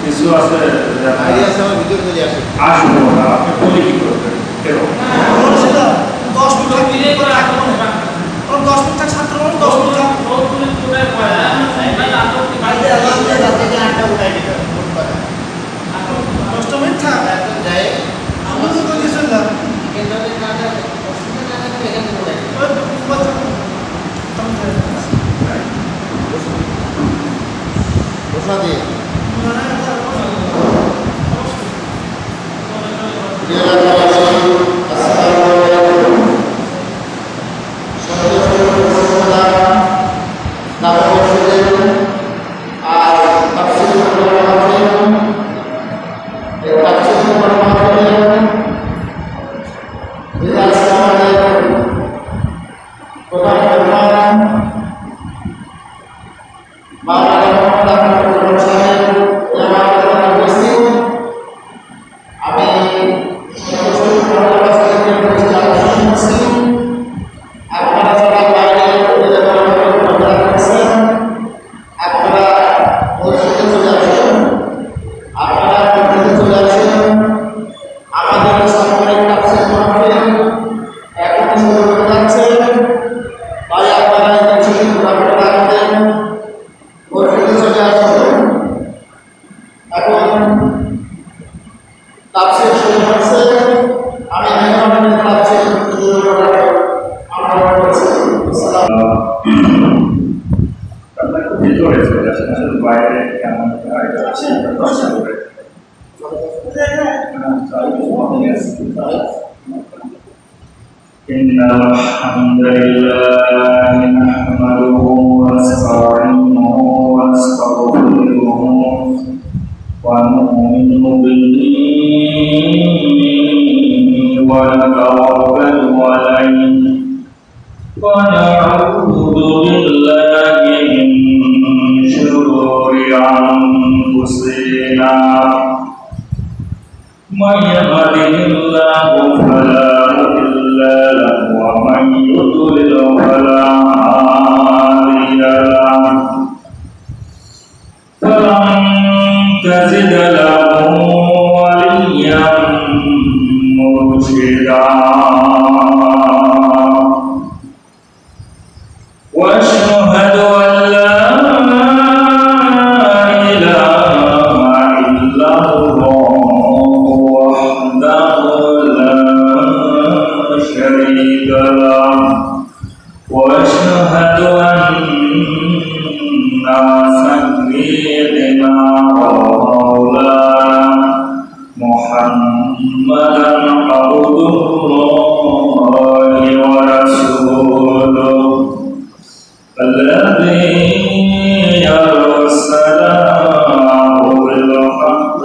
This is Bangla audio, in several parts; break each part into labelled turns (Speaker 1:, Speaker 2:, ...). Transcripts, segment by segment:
Speaker 1: কিছু আছে
Speaker 2: আইডিয়া আছে আমার ভিতরে চলে আসে
Speaker 1: আসবো না আপনি বলে কি করবেন কেন
Speaker 3: 10 মিনিট মিলে করে রাখবো না 10 মিনিট ছাত্র 10 মিনিট পুরো পুরো পয়লা এটা আপনি বাইরে আলাদা রাতে যে আটটা উঠাই দিতে 10 মিনিট থাক এখন যাই আমি তো বলেছিলাম কিন্তু না না অসুবিধা না থাকলে এখানে উঠাই বসা দিয়ে
Speaker 1: إن الحمد لله نحمده ونستعينه ونستغفره ونؤمن به ونتوكل عليه ونعوذ بالله من شرور أنفسنا من يهده الله فلا مضل له ومن يضلل فلا هادي له فلن تجد له وليا مرشدا واشهد ان لا اله الا الله وحده لا شريك له واشهد ان سيدنا ومولانا محمدا عبده الله ورسوله الذي أرسله بالحق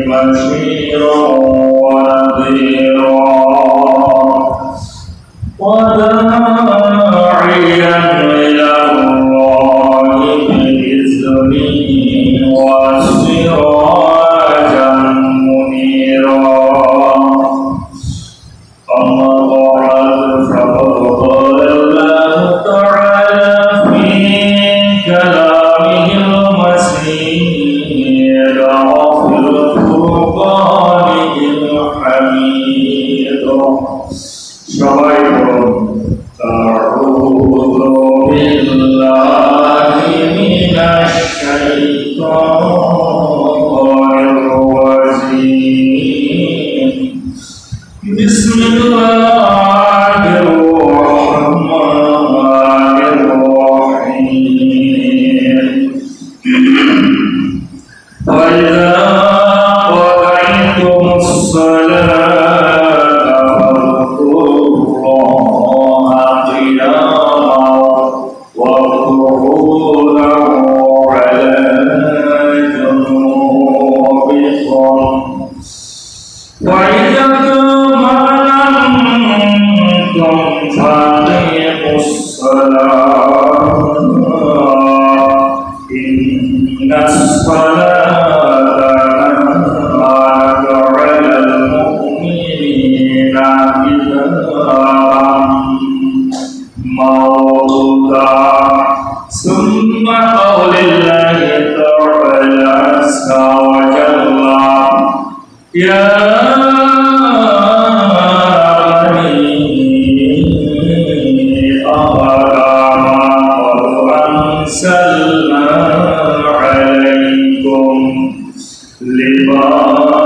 Speaker 1: بشيرا ونذيرا وداعيا إلى الله بإذنه وسراجا منيرا أما بعد فقد قال الله تعالى في كلامه المسير وفي الفرقان الحميد شعيب أعوذ بالله من الشيطان الرجيم بسم الله الرحمن الرحيم وإذا قضيتم الصلاة فاذكروا الله قياما وقعودا على جنوبكم وإذا طمأننتم فأقيموا الصلاة إن الصلاة كانت على المؤمنين كتابا موقوتا ثم قول الله تعالى يا بني آدم قد أنزلنا عليكم لباسا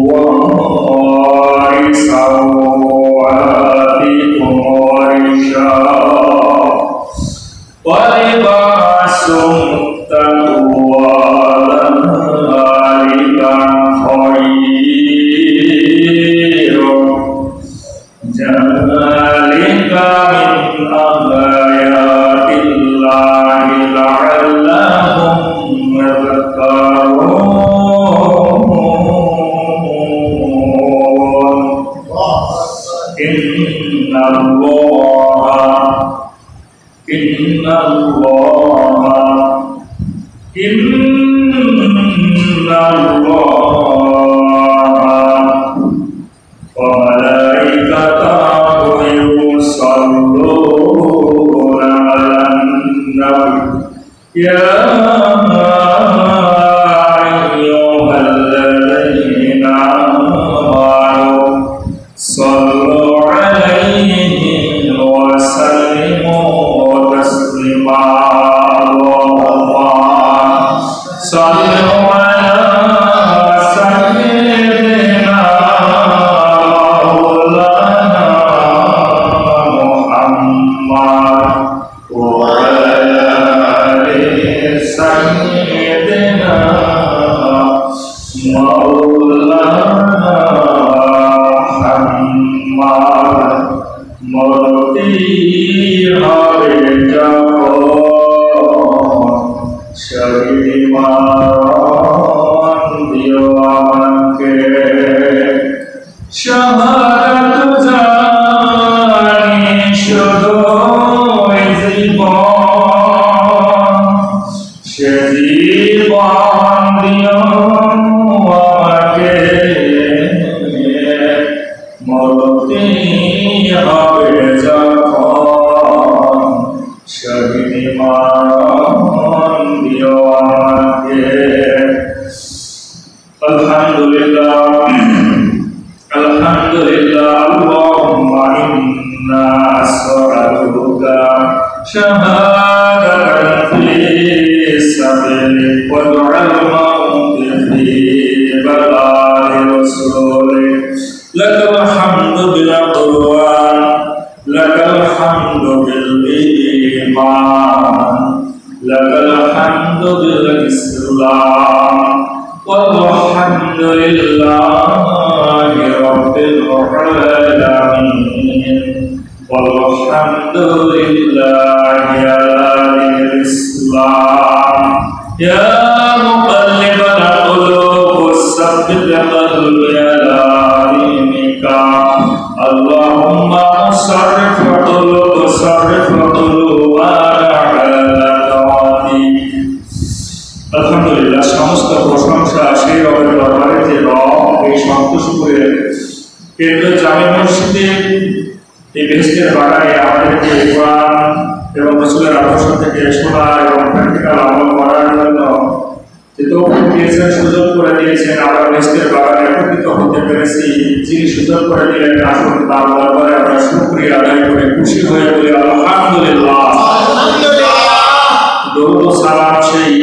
Speaker 1: يواري سوآتكم ورشا ولباس التقوى ذلك خير ذلك من آيات الله لعلهم يذكرون إن الله وملائكته يصلون على النبي يا أيها الذين آمنوا صلوا عليه وسلموا تسليما اللهم صل على سيدنا مولانا محمد وعلى آل سيدنا مولانا محمد মূর্তি হবে যখন শহীদ মান দিও আমাকে শাহাদাত জানি শুধু জীবন সে জীবন দিও আমাকে মূর্তি হবে যখন শহীদ মান দিও আমাকে আলহামদুলিল্লাহ আলহামদুলিল্লাহ আল্লাহুম্মা ইন্না আসআলুকা শাহাদাতান ফি সাবিলিক ওয়া দুআল মাউতি ফি বালাগি রাসূলিক লাকাল হামদু বিল কুরআন লাকাল হামদু বিল ঈমান লাকাল হামদু বিল ইসলাম والحمد لله رب العالمين والحمد لله على الإسلام يا مقلب القلوب ثبت قلبي على دينك اللهم صرف قلوبنا على طاعتك আলহামদুলিল্লাহ সমস্ত প্রশংসা সেই রবের দরবারে যে রব এই সন্তোষপুরের কেন্দ্র জামে মসজিদে এই বেহেশতের বাগানে আমাদেরকে কোরআন এবং রাসূলের আদর্শ থেকে শোনা এবং প্র্যাকটিক্যাল আমল করার জন্য যে তৌফিক দিয়েছেন সুযোগ করে দিয়েছেন আমরা বেহেশতের বাগানে একত্রিত হতে পেরেছি যিনি সুযোগ করে দিলেন আসুন তার দরবারে আমরা শুকরিয়া আদায় করে খুশি হয়ে বলি আলহামদুলিল্লাহ দরুদ ও সালাম সেই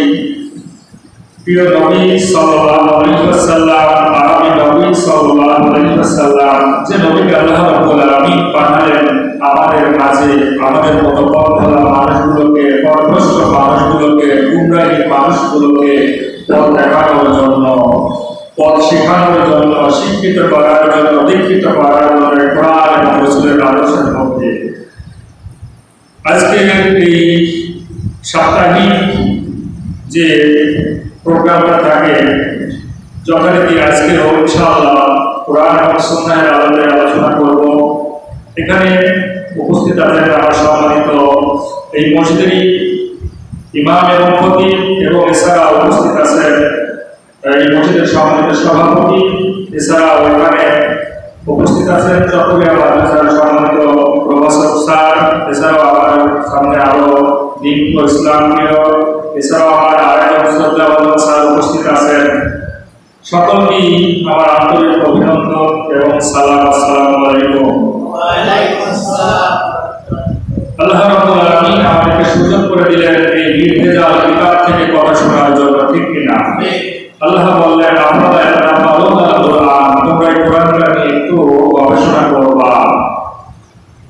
Speaker 1: প্রিয় নবী সাল্লাল্লাহু আলাইহি ওয়াসাল্লাম আরবি নবী সাল্লাল্লাহু আলাইহি ওয়াসাল্লাম যে নবীকে আল্লাহ রাব্বুল আলামিন পাঠালেন আমাদের মাঝে আমাদের মতো পথভ্রষ্ট মানুষগুলোকে পথভ্রষ্ট মানুষগুলোকে গুমরাহী মানুষগুলোকে পথ দেখানোর জন্য পথ শেখানোর জন্য শিক্ষিত করার জন্য দীক্ষিত করার জন্য কোরআন এবং রাসূলের আদর্শের মধ্যে আজকে এই সাপ্তাহিক যে প্রোগ্রামটা থাকে যথারীতি আজকে ইনশাআল্লাহ কোরআন এবং সুন্নাহের আলোকে আলোচনা করব। এখানে উপস্থিত আছেন আমার সম্মানিত এই মসজিদেরই ইমাম এবং খতিব এবং এছাড়া উপস্থিত আছেন এই মসজিদের সম্মানিত সভাপতি, এছাড়াও এখানে উপস্থিত আছেন চট্টগ্রাম মাদ্রাসার সম্মানিত প্রভাষক স্যার, এছাড়াও আমার সামনে আরো দিন ও ইসলামীয়, এছাড়াও আমার আরেকজন শ্রদ্ধাভাজন স্যার উপস্থিত আছেন সকলকেই আমার আন্তরিক অভিনন্দন এবং সালাম। আসসালামু আলাইকুম। আল্লাহ রাব্বুল আলামিন আমাদেরকে সুযোগ করে দিলেন এই নির্ভেজাল কিতাব থেকে কথা শোনার জন্য, ঠিক কিনা? আল্লাহ বললেন, আপনারা কোরআন, তোমরা কোরআনটা নিয়ে একটু গবেষণা করবা।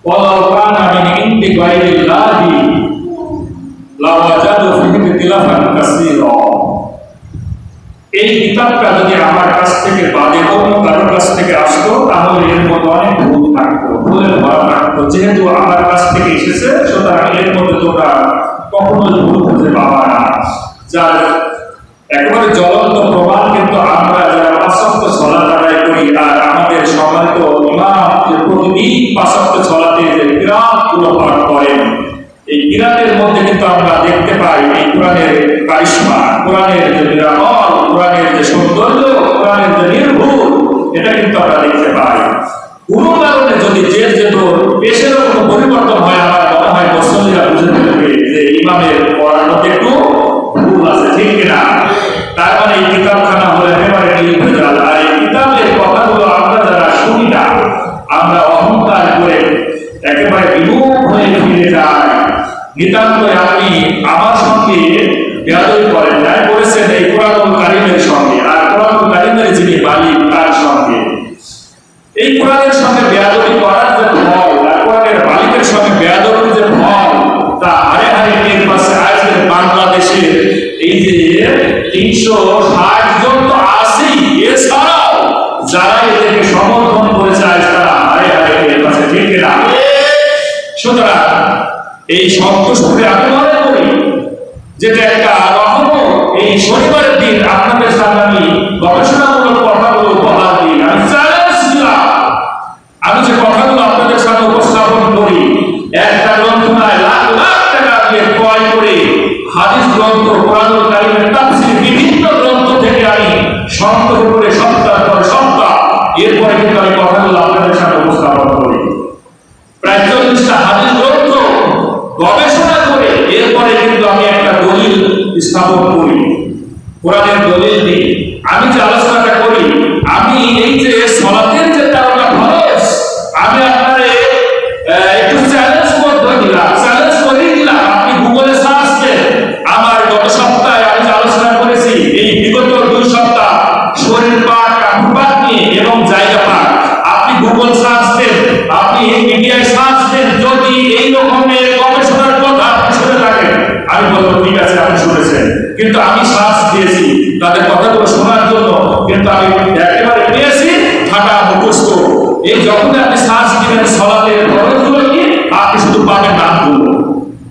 Speaker 1: ওয়ালাউ কানা মিন ইনদি গায়রিল্লাহি লাওয়াজাদু ফীহি ইখতিলাফান কাসীরা। এই কিতাবটা যদি আমার কাছ থেকে বাদে অন্য কারোর কাছ থেকে আসতো তাহলে এর মধ্যে অনেক ভুল থাকতো, ভুলের ভরা থাকতো। যেহেতু আমার কাছ থেকে এসেছে সুতরাং এর মধ্যে তোমরা কখনোই ভুল খুঁজে পাবা না। যার একেবারে জ্বলন্ত প্রমাণ কিন্তু আমরা যারা পাঁচ ওয়াক্ত সালাত আদায় করি আর আমাদের সম্মানিত ইমাম যে প্রতিদিন পাঁচ ওয়াক্ত সালাতে যে কিরাতগুলো পাঠ করেন, এই কিরাতের মধ্যে কিন্তু আমরা দেখতে পাই এই কোরআনের কারিশমা, কোরআনের যে নিরাময়, কোরআনের যে সৌন্দর্য, কোরআনের যে নির্ভুল, এটা কিন্তু আমরা দেখতে পাই। কোনো কারণে যদি পেশেরও কোনো পরিবর্তন হয়, আমার মনে হয় মুসল্লিরা বুঝে ফেলবে যে ইমামের পড়ার মধ্যে একটু ভুল আছে, ঠিক কিনা? তার মানে এই কিতাবখানা হলো একেবারে নির্ভেজাল। আর এই কিতাবের কথাগুলো আমরা যারা শুনি না, আমরা অহংকার করে একেবারে বিমুখ হয়ে ফিরে যাই। নিতান্তই আপনি আমার সঙ্গে বেয়াদবি করেন, তাই করেছেন এই কোরআনুল কারীমের সঙ্গে, আর কোরআনুল কারীমের যিনি মালিক তার সঙ্গে। এই কোরআনের সঙ্গে বেয়াদবি করার যে ফল, আর কোরআনের মালিকের সঙ্গে বেয়াদবির যে ফল, তা হারে হারে টের পাচ্ছে আজকের বাংলাদেশের এই যে 360 জন তো আছেই, এছাড়াও যারা এদেরকে সমর্থন করেছে আজ তারা হারে হারে টের পাচ্ছে, ঠিক কিনা? সুতরাং এই সন্তুষ্টকে আমি মনে করি যেটা একটা রহমত। এই শনিবারের দিন আপনাদের সামনে আমি গবেষণামূলক কথাগুলো বলার দিন, আমি চ্যালেঞ্জ দিলাম। আমি যে কথাগুলো আপনাদের সামনে উপস্থাপন করি, একটা গ্রন্থ নয়, লাখ লাখ টাকা দিয়ে ক্রয় করে হাদিস গ্রন্থ, কোরআনুল কারীমের তাফসীর, বিভিন্ন গ্রন্থ থেকে আমি সংগ্রহ করে সপ্তাহ পর সপ্তাহ এরপরে কিন্তু আমি কথাগুলো আপনাদের সামনে উপস্থাপন করি। প্রায় 40টা হাদিস গ্রন্থ গবেষণা করে এরপরে কিন্তু আমি একটা দলিল স্থাপন করি, কোরআনের দলিল দিই। আমি যে আলোচনাটা করি, আমি এই যে সালাতের যে 13টা ফরজ, আমি আপনারে একটু চ্যালেঞ্জ করে দিলাম, চ্যালেঞ্জ করে দিলাম। আপনি গুগলে সার্চ দেন, আমার গত সপ্তাহে আমি যে আলোচনা করেছি এই বিগত 2 সপ্তাহ শরীর পাক, কাপড় পাক নিয়ে এবং জায়গা পাক, আপনি গুগল সার্চ দেন, আপনি মিডিয়ায় সার্চ দেন। যদি এই রকমের গবেষণার কথা আপনি শুনে থাকেন, আমি বলবো ঠিক আছে আপনি শুনেছেন, কিন্তু আমি সার্চ দিয়েছি তাদের কথাগুলো শোনার জন্য, কিন্তু আমি একেবারে পেয়েছি ঢাকা মুখস্থ। এই যখন আপনি সার্চ দিবেন সালাতের ফরজগুলো কি, আপনি শুধু পাবেন নামগুলো,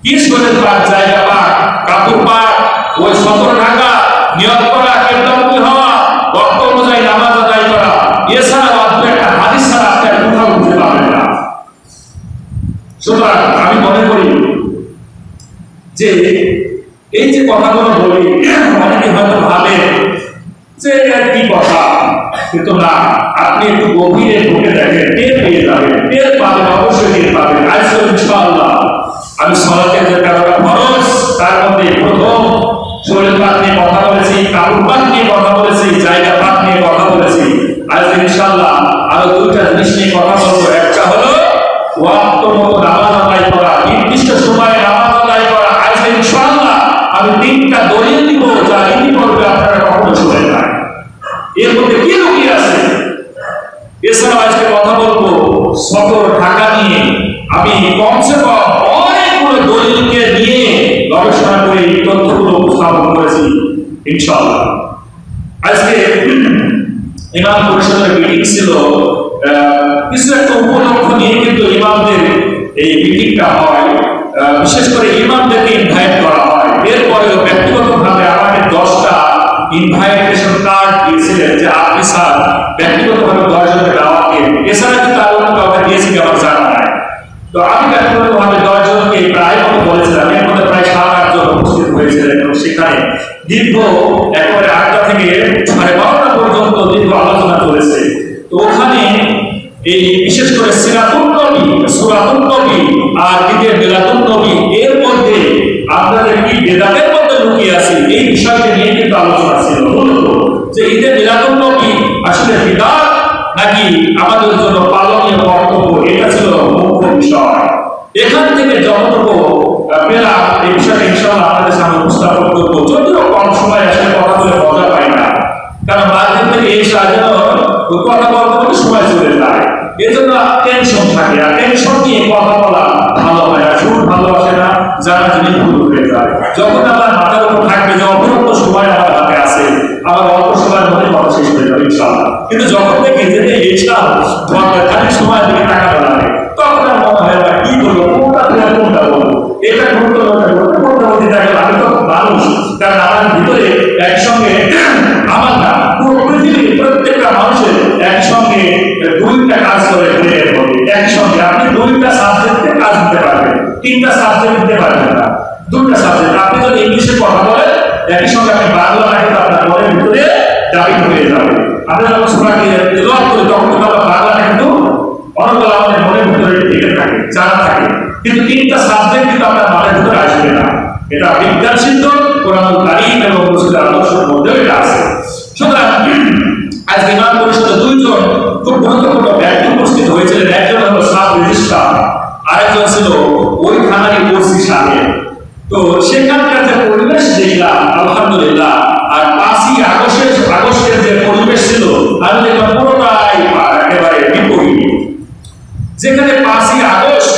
Speaker 1: কি শরীর পাক, জায়গা পাক, কাপড় পাক, ওই সতর ঢাকা, নিয়ত করা, কেবলামুখী হওয়া, ওয়াক্ত অনুযায়ী নামাজ আদায় করা, এছাড়া আপনি একটা হাদিস ছাড়া আপনি আর কোথাও খুঁজে পাবেন না। সুতরাং আমি মনে করি যে এই যে কথাগুলো বলি, অনেকে হয়তো ভাবে যে কি কথা, কিন্তু না, আপনি একটু গভীরে ঢুকে দেখেন, টের পেয়ে যাবেন, টের পাবেন, অবশ্যই টের পাবেন। আজকে ইনশাআল্লাহ আমি সালাতের যে 13টা ফরজ, তার মধ্যে প্রথম শরীর পাক নিয়ে কথা বলেছি, কাপড় পাক নিয়ে কথা বলেছি, জায়গা পাক নিয়ে কথা বলেছি। আজকে ইনশাআল্লাহ আরো 2টা জিনিস নিয়ে কথা বলবো। একটা হলো ওয়াক্ত মতো নামাজ আদায় করা, নির্দিষ্ট সময়ে নামাজ আদায় করা। আজকে ইনশাআল্লাহ আমি 3টা দলিল দিব যা ইতিপূর্বে আপনারা কখনো শুনেন না। এর মধ্যে কি লুকিয়ে আছে? এছাড়াও আজকে কথা বলবো সতর ঢাকা নিয়ে। আমি কমসে কম অনেকগুলো দলিলকে নিয়ে গবেষণা করে এই তথ্যগুলো উপস্থাপন করেছি ইনশাআল্লাহ। আজকে ইমাম পরিষদের মিটিং ছিল, কিছু একটা উপলক্ষ নিয়ে কিন্তু ইমামদের এই মিটিংটা হয়, বিশেষ করে ইমামদেরকে ইনভাইট করা হয়। এরপরেও ব্যক্তিগতভাবে আমাকে 10টা ইনভাইটেশন কার্ড দিয়েছিলেন যে আপনি স্যার ব্যক্তিগতভাবে 10 জনের দাওয়াত দিন। এছাড়া কিন্তু আরো কাউকে দিয়েছি আমার জানা নাই। তো আমি ব্যক্তিগতভাবে 10 জনকে প্রায় মতো বলেছিলাম, এর মধ্যে প্রায় 7-8 জন উপস্থিত হয়েছিলেন এবং সেখানে দীর্ঘ একেবারে 8টা থেকে 12:30 পর্যন্ত দীর্ঘ আলোচনা চলেছে। তো ওখানে এই বিশেষ করে সিরাতুন নবী, সূরাতুন নবী আর ঈদের মিলাদুন নবী, এর মধ্যে আপনাদের কি বেদাতের মধ্যে লুকিয়ে আছে এই বিষয়টি নিয়ে কিন্তু আলোচনা ছিল মূলত যে ঈদে মিলাদুন নবী আসলে বিদআত নাকি আমাদের জন্য পালনীয় কর্তব্য, এটা ছিল মুখ্য বিষয়। এখান থেকে যতটুকু পেলাম এই বিষয়টা ইনশাআল্লাহ আপনাদের সামনে উপস্থাপন করবো, যদিও কম সময় আসলে কথা বলে মজা পাই না, কারণ মাঝে থেকে এই সাহায্য কথা বলতে সময় চলে যায়, এই জন্য টেনশন থাকে, আর টেনশন নিয়ে কথা বলা ভালো হয় না, সুর ভালো আসে না, জানা জিনিস ভুল হয়ে যায়। যখন আমার মাথার উপর থাকবে যে অপরন্ত সময় আমার হাতে আছে, আমার অল্প সময়ের মধ্যে কথা শেষ হয়ে যাবে ইনশাআল্লাহ, কিন্তু যখন দেখি যে খালি সময় দিকে টাকা লাগে, তখন আর মনে হয় না কি বলবো, কোনটা থেকে কোনটা বলবো, এটা কোনটা কোনটা বলতে থাকে। আমি তো মানুষ, কারণ আমার ভিতরে একসঙ্গে আমার না পুরো পৃথিবীর প্রত্যেকটা মানুষের একসঙ্গে দুইটা কাজ করে একসঙ্গে আপনি দুইটা সাবজেক্টে কাজ দিতে পারবেন, তিনটা সাবজেক্ট দিতে পারবেন না, দুইটা সাবজেক্ট। আপনি যদি ইংলিশে কথা বলেন একই সঙ্গে আপনি বাংলা রাখেন, আপনার মনের ভিতরে দাবি হয়ে যাবে। আপনি যখন শোনাকে তেলাওয়াত করি তখন কিন্তু আমরা বাংলাটা কিন্তু অনর্গল আমাদের মনের ভিতরে ঢেকে থাকে, জানা থাকে, কিন্তু তিনটা সাবজেক্ট কিন্তু আপনার মনের ভিতরে আসবে না। এটা বিজ্ঞান সিদ্ধ, কোরআনুল কারীম এবং রাসূলের আদর্শের মধ্যে এটা আছে। সুতরাং আজকে ইমাম পরিষদে দুইজন খুব গুরুত্বপূর্ণ ব্যক্তি উপস্থিত হয়েছিলেন, একজন হলো সাব রেজিস্ট্রার, আরেকজন ছিল ওই থানারই ওসি সাহেব। তো সেখানকার যে পরিবেশ দেখলাম আলহামদুলিল্লাহ, আর 5ই আগস্টের যে পরিবেশ ছিল আমি দেখলাম পুরোটাই একেবারে বিপরীত। যেখানে 5ই আগস্ট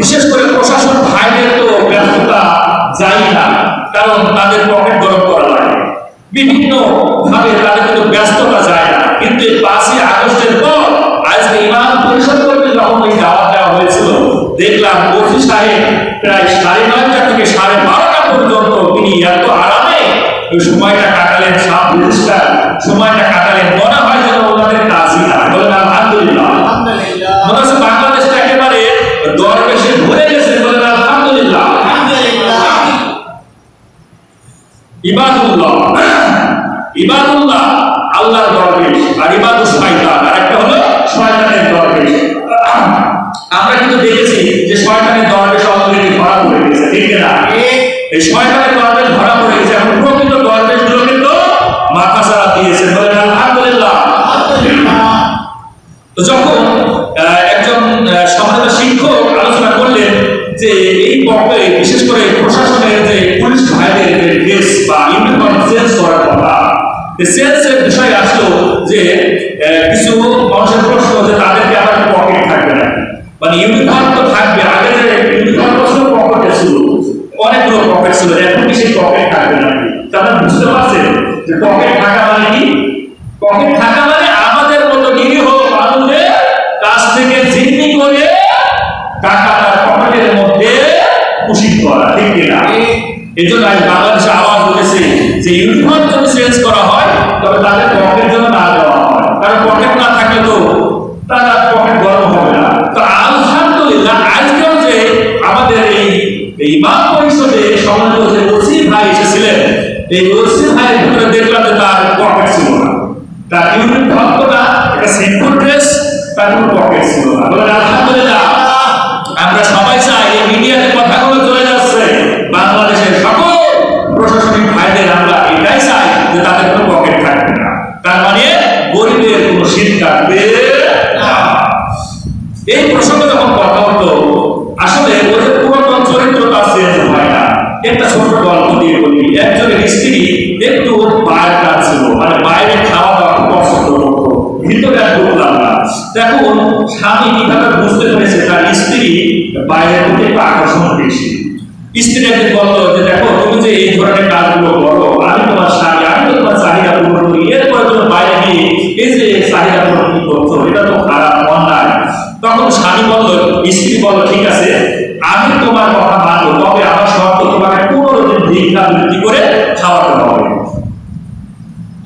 Speaker 1: বিশেষ করে প্রশাসন ভাইদের তো ব্যস্ততা যায় না, কারণ তাদের পকেট গরম করা লাগে, বিভিন্ন ভাবে তাদের কিন্তু ব্যস্ততা যায় না, কিন্তু 5ই আগস্টের পর আজকে ইমাম পরিষদ করতে যখন এই দাওয়াত দেওয়া হয়েছিল, দেখলাম ওসি সাহেব প্রায় 9:30 থেকে 12:30 পর্যন্ত তিনি এত আরামে ওই সময়টা কাটালেন, সাব রেজিস্ট্রার সময়টা কাটালেন, মনে হয় যেন ওনাদের কাজই না। বলেন আলহামদুলিল্লাহ, মনে হচ্ছে বাংলাদেশটা একেবারে দরবেশে ভরে গেছে। বলেন আলহামদুলিল্লাহ। ইবাদুল্লাহ, ইবাদুল্লাহ আল্লাহর দরবেশ, আর ইবাদুস শয়তান, আর একটা হলো শয়তানের দরবেশ। আমরা কিন্তু দেখেছি যে শয়তানের দরবেশ অলরেডি ধরা পড়ে গেছে, ঠিক না? এই শয়তানের দরবেশ ধরা পড়ে গেছে, এখন প্রকৃত দরবেশ গুলো কিন্তু মাথা ছাড়া দিয়েছে। বলেন আলহামদুলিল্লাহ। তো যখন একজন সম্মানিত শিক্ষক আলোচনা করলেন যে এই পক্ষে বিশেষ করে প্রশাসনের যে পুলিশ ভাইদের যে ড্রেস বা ইউনিফর্ম চেঞ্জ করার কথা, চেঞ্জের বিষয় আসলো যে কিছু মানুষের প্রশ্ন যে তাদেরকে আবার পকেট থাকবে না, মানে ইউনিফর্ম তো থাকবে, আগে যে ইউনিফর্ম ছিল পকেটে ছিল, অনেকগুলো পকেট ছিল, এখন কি সেই পকেট থাকবে না? আপনারা বুঝতে পারছেন যে পকেট থাকা মানে কি? পকেট থাকা মানে আমাদের মতো নিরীহ মানুষের কাছ থেকে জিম্মি করে টাকা তার পকেটের মধ্যে পুষিত করা, ঠিক কিনা? এই জন্য আজ বাংলাদেশে আওয়াজ উঠেছে যে ইউনিফর্ম যদি চেঞ্জ করা হয় তবে তাদের পকেট যেন না দেওয়া হয়, কারণ পকেট না থাকলে তো তারা পকেট গরম হবে না। তো আলহামদুলিল্লাহ আজকেও যে আমাদের এই ইমাম পরিষদে সম্মানিত যে ওসি ভাই এসেছিলেন, এই ওসি ভাইয়ের ভিতরে দেখলাম যে তার পকেট ছিল না, তার ইউনিফর্ম তো না, একটা সিম্পল ড্রেস, তার কোনো পকেট ছিল না। বলেন আলহামদুলিল্লাহ। আমরা সবাই চাই এই মিডিয়াতে কথাগুলো চলে যাচ্ছে, বাংলাদেশের সকল প্রশাসনিক ভাইদের আমরা এটাই চাই যে তাদের কোনো পকেট থাকবে না, তার মানে গরিবের কোনো শীত কাটবে না। এই প্রসঙ্গে যখন কথা হলো, আসলে ওদের পুরাতন চরিত্রটা চেঞ্জ হয় না। একটা ছোট গল্প দিয়ে বলি, একজনের স্ত্রী একটু বাইরে ছিল, মানে বাইরে খাওয়া দাওয়া খুব পছন্দ করতো, ভিতরে আর ঢুকলাম না। দেখুন স্বামী কিভাবে বুঝতে পেরেছে তার স্ত্রী বাইরের প্রতি একটু আকর্ষণ বেশি। স্ত্রী একদিন বলতো যে দেখো তুমি যে এই ধরনের কাজগুলো করো, আমি তোমার স্বামী, আমি তো তোমার চাহিদা পূরণ করি, এরপরে তুমি বাইরে গিয়ে এই যে চাহিদা পূরণ কি করছো, এটা তো খারাপ, অন্যায়। তখন স্বামী বলল, স্ত্রী বলল ঠিক আছে আমি তোমার কথা মানবো, তবে আমার শর্ত তোমাকে 15 দিন ভিক্ষা বৃত্তি করে খাওয়াতে হবে।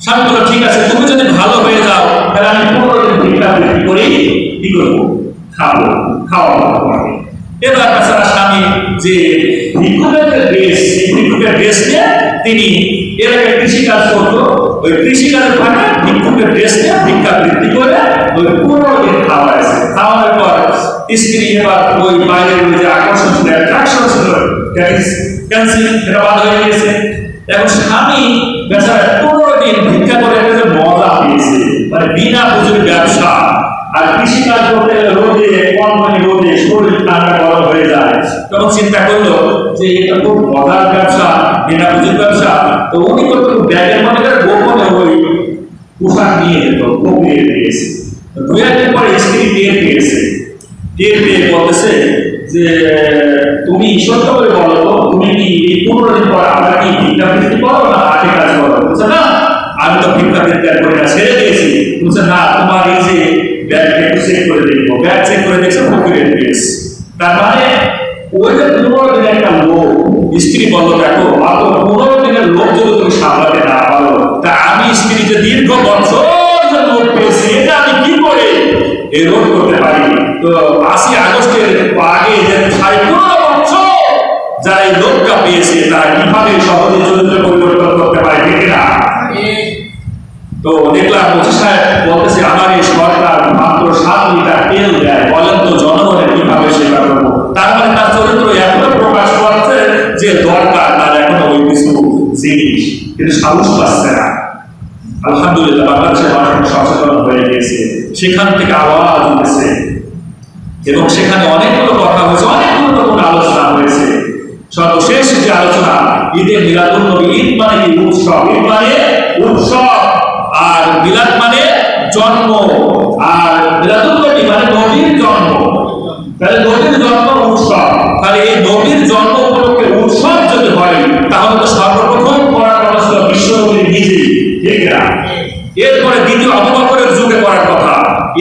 Speaker 1: স্বামী বলল ঠিক আছে, তুমি যদি ভালো হয়ে যাও তাহলে আমি 15 দিন ভিক্ষা বৃত্তি করে কি করবো, খাবো, খাওয়াবো তোমাকে। এবার তাছাড়া স্বামী যে ভিক্ষুকের ড্রেস, এই ভিক্ষুকের ড্রেস নিয়ে তিনি এর আগে কৃষিকাজ করতো, ওই কৃষিকাজের ফাঁকে ভিক্ষুকের ড্রেস নিয়ে ভিক্ষা বৃত্তি করে ওই 15 দিন খাওয়াইছে। খাওয়ানোর পর স্ত্রী এবার ওই বাইরের যে আকর্ষণ ছিল, অ্যাট্রাকশন ছিল, ক্যান্সেল, এটা বাদ হয়ে গেছে। এখন স্বামী বেচারা 15 দিন ভিক্ষা করে একটা মজা পেয়েছে, মানে বিনা পুঁজির ব্যবসা। আর কৃষিকাজ করতে গেলে রোদে, কনকনে রোদে শরীর ঠান্ডা গরম হয়ে যায়। তখন চিন্তা করলো যে এটা খুব মজার ব্যবসা, বিনা পুঁজির ব্যবসা। তো উনি করতে ব্যাগের মধ্যে গোপনে ওই পোশাক নিয়ে যেত, প্রক্রিয়া পেয়েছে। 2 দিন পরে স্ত্রী টের পেয়েছে, টের পেয়ে বলতেছে যে তুমি সত্য করে বলো তো, তুমি কি এই 15 দিন পর আমরা কি ভিক্ষা বৃত্তি করো না হাটে কাজ করো? বলছে না, আমি তো ভিক্ষা বৃত্তি করি না, ছেড়ে দিয়েছি। বলছে না, তোমার এই যে ব্যাগটা একটু চেক করে দেখবো। ব্যাগ চেক করে দেখছে প্রক্রিয়া পেয়েছে। তার মানে ওই যে 15 দিনের একটা লোক, স্ত্রী বললো দেখো মাত্র 15 দিনের লোক যদি তুমি সামলাতে না পারো, তা আমি স্ত্রীকে দীর্ঘ বছর লোক পেয়েছি, এটা আমি কি করে এই রোধ করতে পারি? তো 8 আগস্টের আগে যে 15 বছর যারা এই লোকটা পেয়েছে তারা কিভাবে সহজে চরিত্র পরিবর্তন করতে পারে, ঠিক না? তো দেখলাম ওসি সাহেব বলতেছে আমার এই সরকার মাত্র 7 লিটার তেল দেয়, বলেন তো জনগণের কিভাবে সেবা করবো? তার মানে তার চরিত্র এখনো প্রকাশ করছে যে দরকার তার এখনো ওই কিছু জিনিস, কিন্তু সাহস পাচ্ছে না। আলহামদুলিল্লাহ বাংলাদেশের মানুষ সচেতন হয়ে গেছে, সেখান থেকে আওয়াজ উঠেছে এবং সেখানে অনেকগুলো কথা হয়েছে, অনেকগুলো আলোচনা হয়েছে। সর্বশেষ যে আলোচনা ঈদে মিলাদুন নবী। ঈদ মানে কি? উৎসব। ঈদ মানে উৎসব, আর মিলাদ মানে জন্ম, আর মিলাদুন নবী মানে নবীর জন্ম। তাহলে নবীর জন্ম উৎসব, তাহলে এই নবীর জন্ম উপলক্ষে উৎসব যদি হয় তাহলে তো সর্বপ্রথম করার কথা ছিল বিশ্ব নবীর নিজে, ঠিক না? এরপরে দ্বিতীয় আবু বকরের যুগে করার কথা,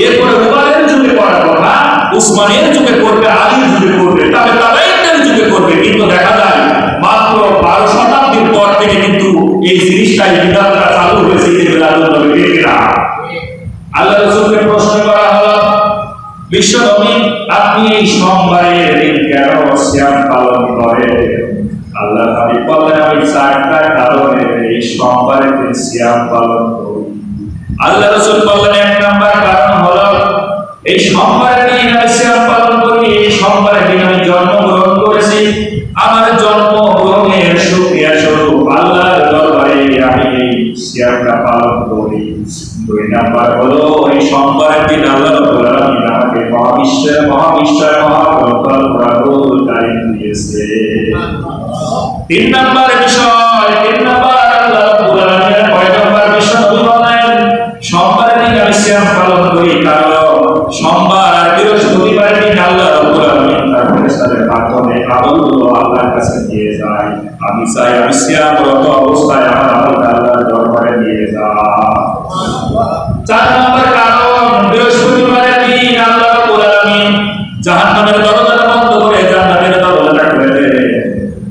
Speaker 1: এরপরে উমরের যুগে করার কথা, উসমানের যুগে করবে, আলীর যুগে করবে, তবে তাবাইনের যুগে করবে। কিন্তু দেখা যায় মাত্র 12 শতাব্দীর পর থেকে কিন্তু এই জিনিসটাই বিধানটা চালু হয়েছে, মিলাদুন নবী, ঠিক না? আল্লাহ রাসূলকে প্রশ্ন করা হলো, বিশ্ব নবী আপনি এই সোমবারের দিন কেন সিয়াম পালন করেন? আল্লাহ হাবিব বলেন আমি 4টা কারণে এই সোমবারের দিন সিয়াম পালন করি। আল্লাহ রাসূল বললেন 1 নাম্বার কারণ হলো এই সোমবারের দিন আমি সিয়াম পালন করি, এই সোমবারের দিন আমি জন্মগ্রহণ করেছি, আমার জন্মগ্রহণের শুকরিয়া স্বরূপ আল্লাহর দরবারে আমি এই সিয়ামটা পালন করি। 2 নাম্বার হলো এই সোমবারের দিন আল্লাহ রাব্বুল আলামিন আমাকে মহাবিশ্বের মহাগ্রন্থ কোরআনুল কারীম দিয়েছে। 3 নাম্বার বিষয়, 3 নাম্বার আল্লাহ রাব্বুল আলামিনের পয়গম্বর বিশ্ব নবী বলেন সোমবারের দিন আমি সিয়াম পালন করি কারণ সোমবার আর বৃহস্পতিবারের দিন আল্লাহ রাব্বুল আলামিন তার ফেরেশতাদের মাধ্যমে আমলগুলো আল্লাহর কাছে নিয়ে যায়। আমি চাই আমি সিয়ামরত অবস্থায় আমার আমলটা আল্লাহর দরবারে নিয়ে যায়। 4 নম্বর কারণ বৃহস্পতিবারের দিন আল্লাহ রাব্বুল আলামিন জাহান্নামের দরজা বন্ধ করে জান্নাতের দরজাটা খুলে দেন।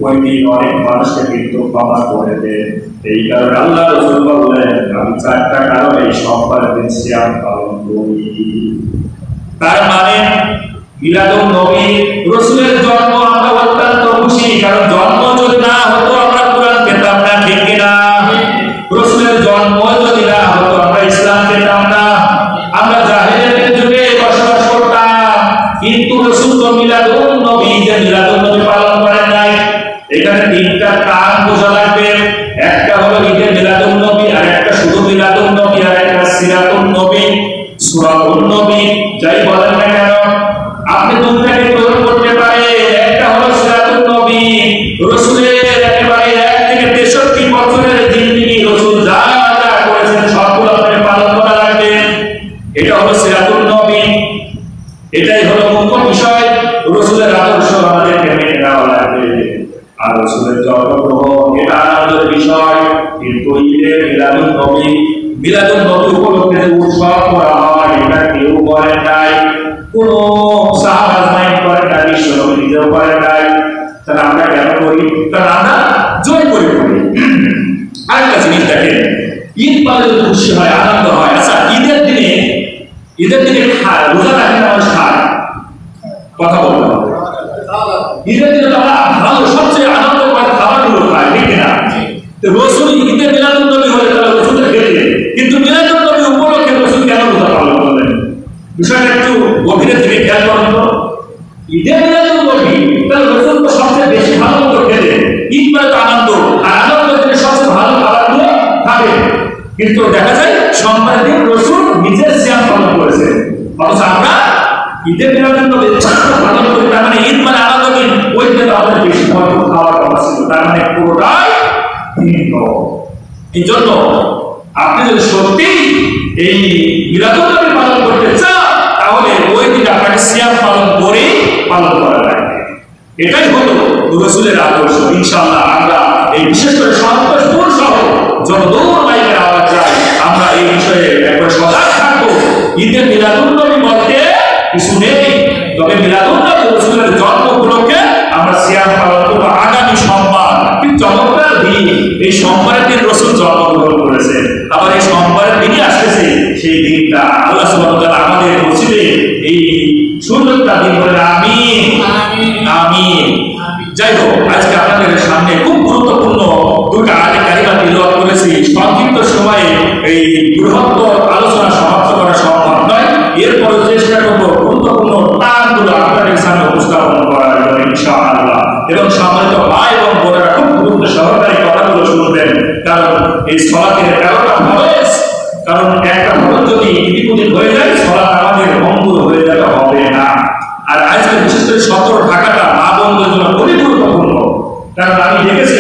Speaker 1: ওই দিন অনেক মানুষকে কিন্তু ক্ষমা করে দেন। এই কারণে আল্লাহ রাসূল বললেন আমি 4টা কারণে এই সোমবারের দিন সিয়াম পালন করি। তার মানে মিলাদুন নবী, রাসূলের জন্ম আমরা অত্যন্ত খুশি, কারণ জন্ম যদি না হতো আমরা কোরআন পেতাম না, ঠিক কিনা? রাসূলের জন্ম যদি না হতো আমরা ইসলাম পেতাম না, আমরা জাহেলিয়াতের যুগে বসবাস করতাম। কিন্তু রাসূল তো মিলাদুন নবী, যে মিলাদুন নবী পালন করেন নাই। এখানে 3টা কারণ বোঝা লাগবে। একটা হলো ঈদে মিলাদুন নবী, আর একটা শুধু মিলাদুন নবী, আর একটা সিরাতুন নবী, সূরাতুন নবী, যাই বলেন না কেন আপনি দুটোকে প্রয়োগ করতে পারেন। একটা হলো সিরাতুন নবী, রাসূলের একেবারে 1 থেকে 63 বছরের জিন্দেগি, রাসূল যা যা করেছেন সবগুলো আপনাকে পালন করা লাগবে। এটা হলো সিরাতুন নবী, এটাই হলো মুখ্য বিষয়। রাসূলের আদর্শ আমাদেরকে মেনে নেওয়া লাগবে। আর রাসূলের জন্মগ্রহণ এটা আনন্দের বিষয়। কিন্তু ঈদে মিলাদুন নবী, মিলাদুন নবী উপলক্ষে যে উৎসব করা হয় এটা কেউ করে নাই, কোন সাহাবা আজমাইন করে নাই, বিশ্ব নবী নিজেও করে নাই। তাহলে আমরা কেন করি? কারণ আমরা জয় করে করি। আরেকটা জিনিস দেখেন, ঈদ পালনে যদি খুশি হয়, আনন্দ হয়। আচ্ছা ঈদের দিনে খায়, রোজা রাখে মানুষ খায়, কথা বলতে হবে। ঈদের দিনে তো আমরা ভালো সবচেয়ে আনন্দ করে খাবারগুলো খাই, ঠিক না? তো রাসূল ঈদে মিলাদুন নবী হলে তাহলে রাসূলের খেতে, কিন্তু মিলাদুন নবী উপলক্ষে রাসূল কেন রোজা পালন করলেন? বিষয়টা একটু গভীরে থেকে খেয়াল করুন তো। ঈদে মিলাদুন নবী তাহলে রাসূল তো সবচেয়ে বেশি ভালো মতো খেতেন, কিন্তু দেখা যায় সোমবারের দিন রাসূল নিজের সিয়াম পালন করেছে, অথচ আমরা ঈদের দিনের জন্য পালন করি। তার মানে ঈদ মানে আলাদা দিন, ওই দিনে আমাদের বেশি ভরপুর খাওয়ার কথা ছিল, তার মানে পুরোটাই ভিন্ন। এই জন্য আপনি যদি সত্যি এই মিলাদুন নবী পালন করতে চান, তাহলে ওই দিন আপনাকে সিয়াম পালন করে পালন করা লাগবে। এটাই হলো রাসূলের আদর্শ। ইনশাআল্লাহ আমরা এই বিশেষ করে সন্তোষপুর সহ যতদূর মাইকের আওয়াজ যায়, আমরা এই বিষয়ে একবার সজাগ থাকবো। ঈদের মিলাদুন নবী বলতে কিছু নেই, তবে মিলাদুন নবী রাসূলের জন্ম উপলক্ষে আমরা সিয়াম পালন করব আগামী সোমবার। কি চমৎকার দিন! এই সোমবারের দিন রাসূল জন্মগ্রহণ করেছে, আবার এই সোমবারের দিনই আসতেছে সেই দিনটা। আল্লাহ সুবহানাহু ওয়া তাআলা আমাদের নসিবে এই সুন্দরটা দিন বলে আমিন আমিন। যাই হোক, আজকে আপনাদের সামনে খুব গুরুত্বপূর্ণ দুটো আয়াত কারিমা তিলাওয়াত করেছি। সংক্ষিপ্ত সময়ে এই বৃহত্তর আলোচনা সমাপ্ত করা সম্ভব নয়, এরপরে চেষ্টা করব গুরুত্বপূর্ণ টানগুলো আপনাদের সামনে উপস্থাপন করার জন্য ইনশাআল্লাহ। এবং সম্মানিত ভাই এবং বোনেরা, খুব গুরুত্ব সহকারে কথাগুলো শুনবেন, কারণ এই সালাতের 11টা ফরজ, কারণ একটা ফরজ যদি ইতিপূর্বে হয়ে যায়, সালাত আমাদের ভঙ্গুর হয়ে যাবে, হবে না। আর আজকে বিশেষ করে সতর ঢাকাটা মা বোনদের জন্য খুবই গুরুত্বপূর্ণ, কারণ আমি দেখেছি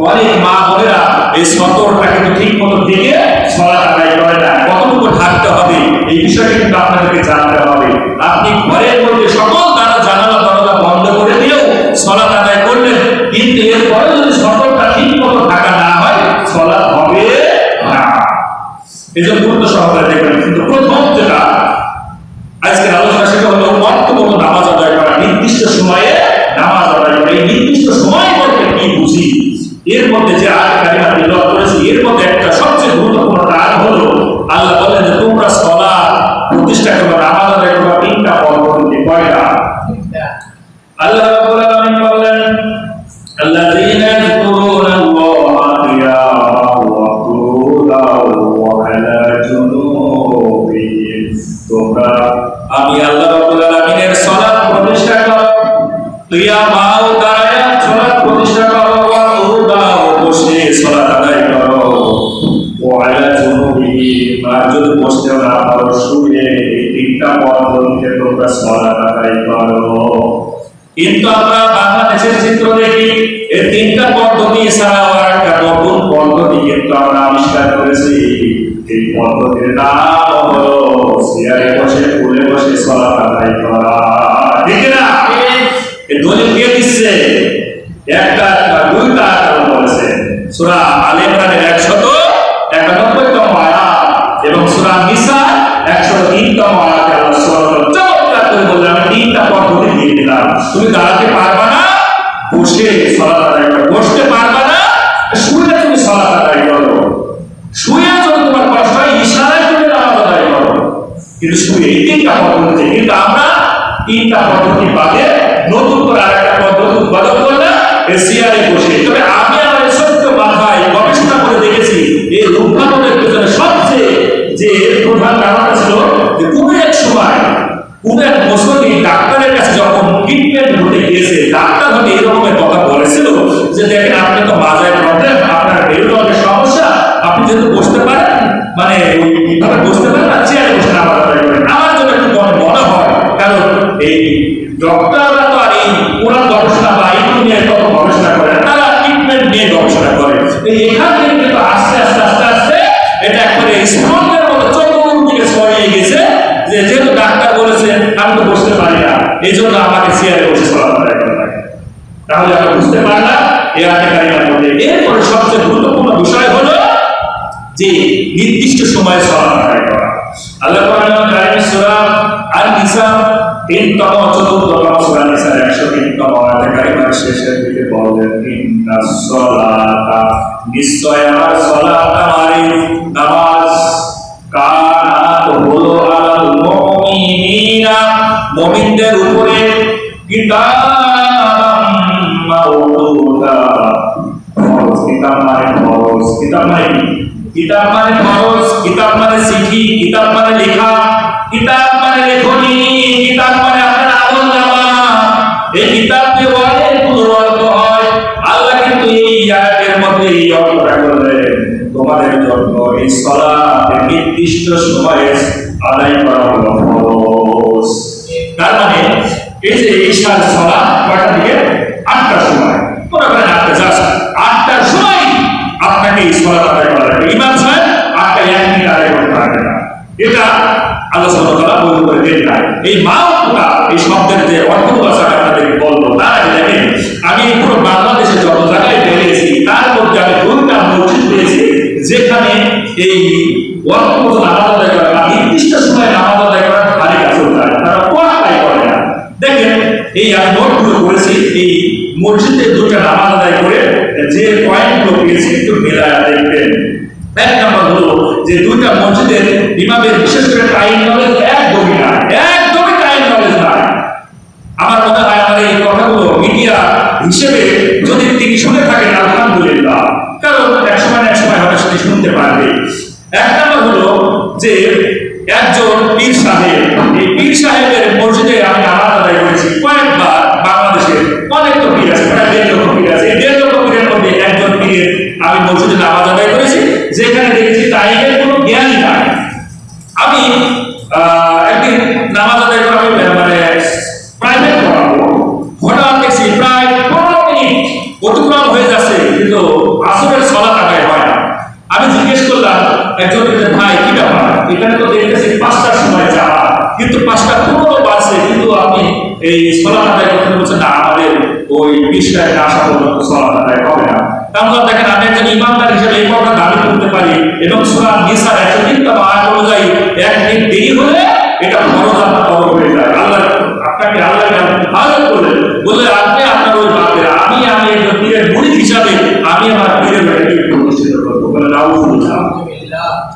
Speaker 1: অনেক মা বোনেরা এই সতরটা কিন্তু ঠিক মতো দেখে সালাত আদায় করে না। কতটুকু ঢাকতে হবে এই বিষয়টা কিন্তু আপনাদেরকে জানতে হবে। আপনি ঘরের মধ্যে সকল জানালা দরজা বন্ধ করে দিয়েও সালাত আদায় করলেন, কিন্তু এরপরে যদি সতরটা ঠিক মতো ঢাকা না হয়, সালাত হবে না। এই জন্য গুরুত্ব সহকারে দেখবেন। কিন্তু প্রথম যেটা আজকের আলোচনা, সেটা হলো বর্তমান নামাজ আদায় করা, নির্দিষ্ট সময়ে নামাজ আদায় করা। এই নির্দিষ্ট সময় বলতে কি বুঝি? এর মধ্যে যে আয়াত কারিমা তিলাওয়াত করেছি, এর মধ্যে একটা সবচেয়ে গুরুত্বপূর্ণ আয়াত হলো আল্লাহ বলেন যে তোমরা সালাত প্রতিষ্ঠা করো, নামাজ আদায় করো তিনটা পদ্ধতিতে। কয়টা? আল্লাহ রাব্বুল আলামিন বলেন আল্লাযীনা ইয়াযকুরুনাল্লাহা কিয়ামান ওয়া কুউদান ওয়া আলা জুনুবিহিম। তোমরা আমি আল্লাহ রাব্বুল আলামিনের সালাত প্রতিষ্ঠা করো, কিয়ামাও দাঁড়ায় সালাত প্রতিষ্ঠা করো, ওয়া কুউদাও বসে সালাত আদায় করো, ওয়া আলা জুনুবিহিম আর যদি বসতে না পারো শুয়ে, এই তিনটা পদ্ধতিতে তোমরা সালাত আদায় করো। কিন্তু আমরা বাংলাদেশের চিত্র দেখি, এই তিনটা পদ্ধতি ছাড়াও আর একটা নতুন পদ্ধতি কিন্তু আমরা আবিষ্কার করেছি। এই পদ্ধতির নাম হলো চেয়ারে বসে ফুলে বসে সালাত আদায় করা। ঠিক না? এই দলিল কে দিচ্ছে? একটা দুইটা কারণ বলেছে। সূরা আলে ইমরানের 191তম আয়াত এবং সূরা নিসা 103তম আয়াতে আল্লাহ সুবহানাহু ওয়া তাআলা চমৎকার করে বললেন, আমি তিনটা পদ্ধতি দিয়ে দিলাম। তুমি দাঁড়াতে পারবা না, বসে সালাত আদায় করো। বসতে পারবা না, শুয়ে তুমি সালাত আদায় করো। শুয়ে যদি তোমার কষ্ট হয়, ইশারায় তুমি নামাজ আদায় করো। কিন্তু শুয়ে এই তিনটা পদ্ধতি। কিন্তু আমরা তিনটা পদ্ধতি বাদে নতুন করে আরেকটা পদ্ধতি উদ্ভাবন করলাম, চেয়ারে বসে। তবে আমি আমার সত্য মাথায় গবেষণা করে দেখেছি, এই উদ্ভাবনের পেছনে সবচেয়ে যে প্রধান কারণটা ছিল যে কোনো এক সময় কোন এক মুসলিম ডাক্তারের কাছে যখন ট্রিটমেন্ট হতে গিয়েছে, ডাক্তার হতে এরকমের কথা বলেছিল যে দেখেন, আপনি তো মাজায় প্রবলেম, আপনার মেরুদণ্ডের সমস্যা, আপনি যেহেতু বসতে পারেন, মানে এইভাবে বসতে পারেন না, চেয়ারে বসে নামাজ আদায় করেন। আমার জন্য একটু মনে হয়, কারণ এই ডক্টররা তো আর এই পুরান গবেষণা বা এইগুলো নিয়ে কত গবেষণা করে, তারা ট্রিটমেন্ট নিয়ে গবেষণা করে। এখান থেকে কিন্তু আস্তে আস্তে আস্তে আস্তে এটা একবারে স্পন্দের মতো চতুর্দিকে ছড়িয়ে গেছে, যে যেহেতু ডাক্তার বলেছে আমি তো বসতে পারি না, এই জন্য আমাকে চেয়ারে বসে সালাত আদায় করতে হয়। তাহলে আমরা বুঝতে পারলাম এই আয়াতের কারিমার মধ্যে। এরপরে সবচেয়ে গুরুত্বপূর্ণ বিষয় হলো যে নির্দিষ্ট সময়ে সালাত আদায় করা। আল্লাহ কোরআনে সূরা আন-নিসা 3তম 4তম সূরা নিসা 103তম আয়াতে কারিমার শেষের দিকে বলেন, ইন্নাস সালাতা, নিশ্চয় আমার সালাত, আমারই নামাজ, কানাত হলো আলাল মুমিনিনা, মুমিনদের উপরে, কিতাবাম মাওকুতা। কিতাব মানে ফরজ। কিতাব মানে কি? কিতাব মানে ফরজ, কিতাব মানে চিঠি, কিতাব মানে লেখা, কিতাব মানে লেখনী, কিতাব মানে আপনার আমলনামা। এই কিতাব দিয়ে অনেকগুলো অর্থ হয়। আল্লাহ কিন্তু এই আয়াতের মধ্যে এই অর্থটা করলেন নির্দিষ্ট সময়ে আদায় করা হলো ফরজ। তার মানে এই যে ইশার সালাত কয়টা দিকে? 8টার সময়। মনে করেন আপনি জাস্ট 8টার সময় আপনাকে এই সালাত আদায় করা লাগবে। ইমাম সাহেব 8টায় 1 মিনিট আদায় করতে পারবে না। এটা আল্লাহ সুবহানাহু ওয়া তাআলা বলে করে দেন নাই। এই মাওকা এই শব্দের যে অর্থগুলো আছে আপনাদেরকে বলবো, তার আগে দেখেন আমি পুরো বাংলাদেশে যত জায়গায় পেয়েছি তার মধ্যে আমি 2টা মসজিদ পেয়েছি যেখানে এই ওয়াক্ত মতো নামাজ আদায় করা বা নির্দিষ্ট সময়ে নামাজ আদায় করার ধারে কাছে যায়, তারা কোয়াটাই করে না। দেখেন এই আমি নোটগুলো করেছি, এই মসজিদে 2টা নামাজ আদায় করে যে পয়েন্টগুলো পেয়েছি একটু মেলায় দেখবেন। এক নম্বর হলো যে 2টা মসজিদের ইমামের বিশেষ করে টাইম নলেজ একদমই টাইম নলেজ নাই। আমার মনে হয় আমার এই কথাগুলো মিডিয়া হিসেবে যদি তিনি শুনে থাকেন আলহামদুলিল্লাহ, কারণ এক সময় হয়তো সেটি শুনতে পারবে। এক নম্বর হলো যে একজন পীর সাহেব, এই পীর সাহেবের মসজিদে আমি নামাজ আদায় করেছি কয়েকবার। বাংলাদেশে অনেক তো পীর আছে, প্রায় 1.5 লক্ষ পীর আছে। এই 1.5 লক্ষ পীরের মধ্যে একজন পীরের আমি মসজিদে নামাজ আদায় করেছি যেখানে দেখেছি টাইমের কোনো জ্ঞানই নাই। আমি একদিন নামাজ আদায় করে আমি মানে প্রাইভেট পড়াবো, হঠাৎ দেখছি প্রায় 15 মিনিট অতিক্রম হয়ে যাচ্ছে কিন্তু আসরের সালাত আদায় হয় না। আমি জিজ্ঞেস করলাম একজনকে, ভাই কি ব্যাপার, এখানে তো দেখতেছি 5টার সময় যাওয়া কিন্তু 5:15 বাজছে কিন্তু আপনি এই সালাত আদায় করতে বলছেন না, আমাদের ওই বিষয়ে আসা পর্যন্ত সালাত আদায় হবে না। তাহলে দেখেন আমি একজন ইমানদার হিসেবে এই কথা দাবি করতে পারি এবং সূরা নিসার 103 আয়াত অনুযায়ী 1 মিনিট দেরি হলে এটা ফরজ আপনার কবর হয়ে যায়। আপনাকে আল্লাহ হেফাজত করলেন বলে আপনি আপনার ওই বাপেরা আমি একজন পীরের মুরিদ হিসাবে আমি আমার পীরের বাড়িতে প্রতিষ্ঠিত করবো বলে নাউজুবিল্লাহ।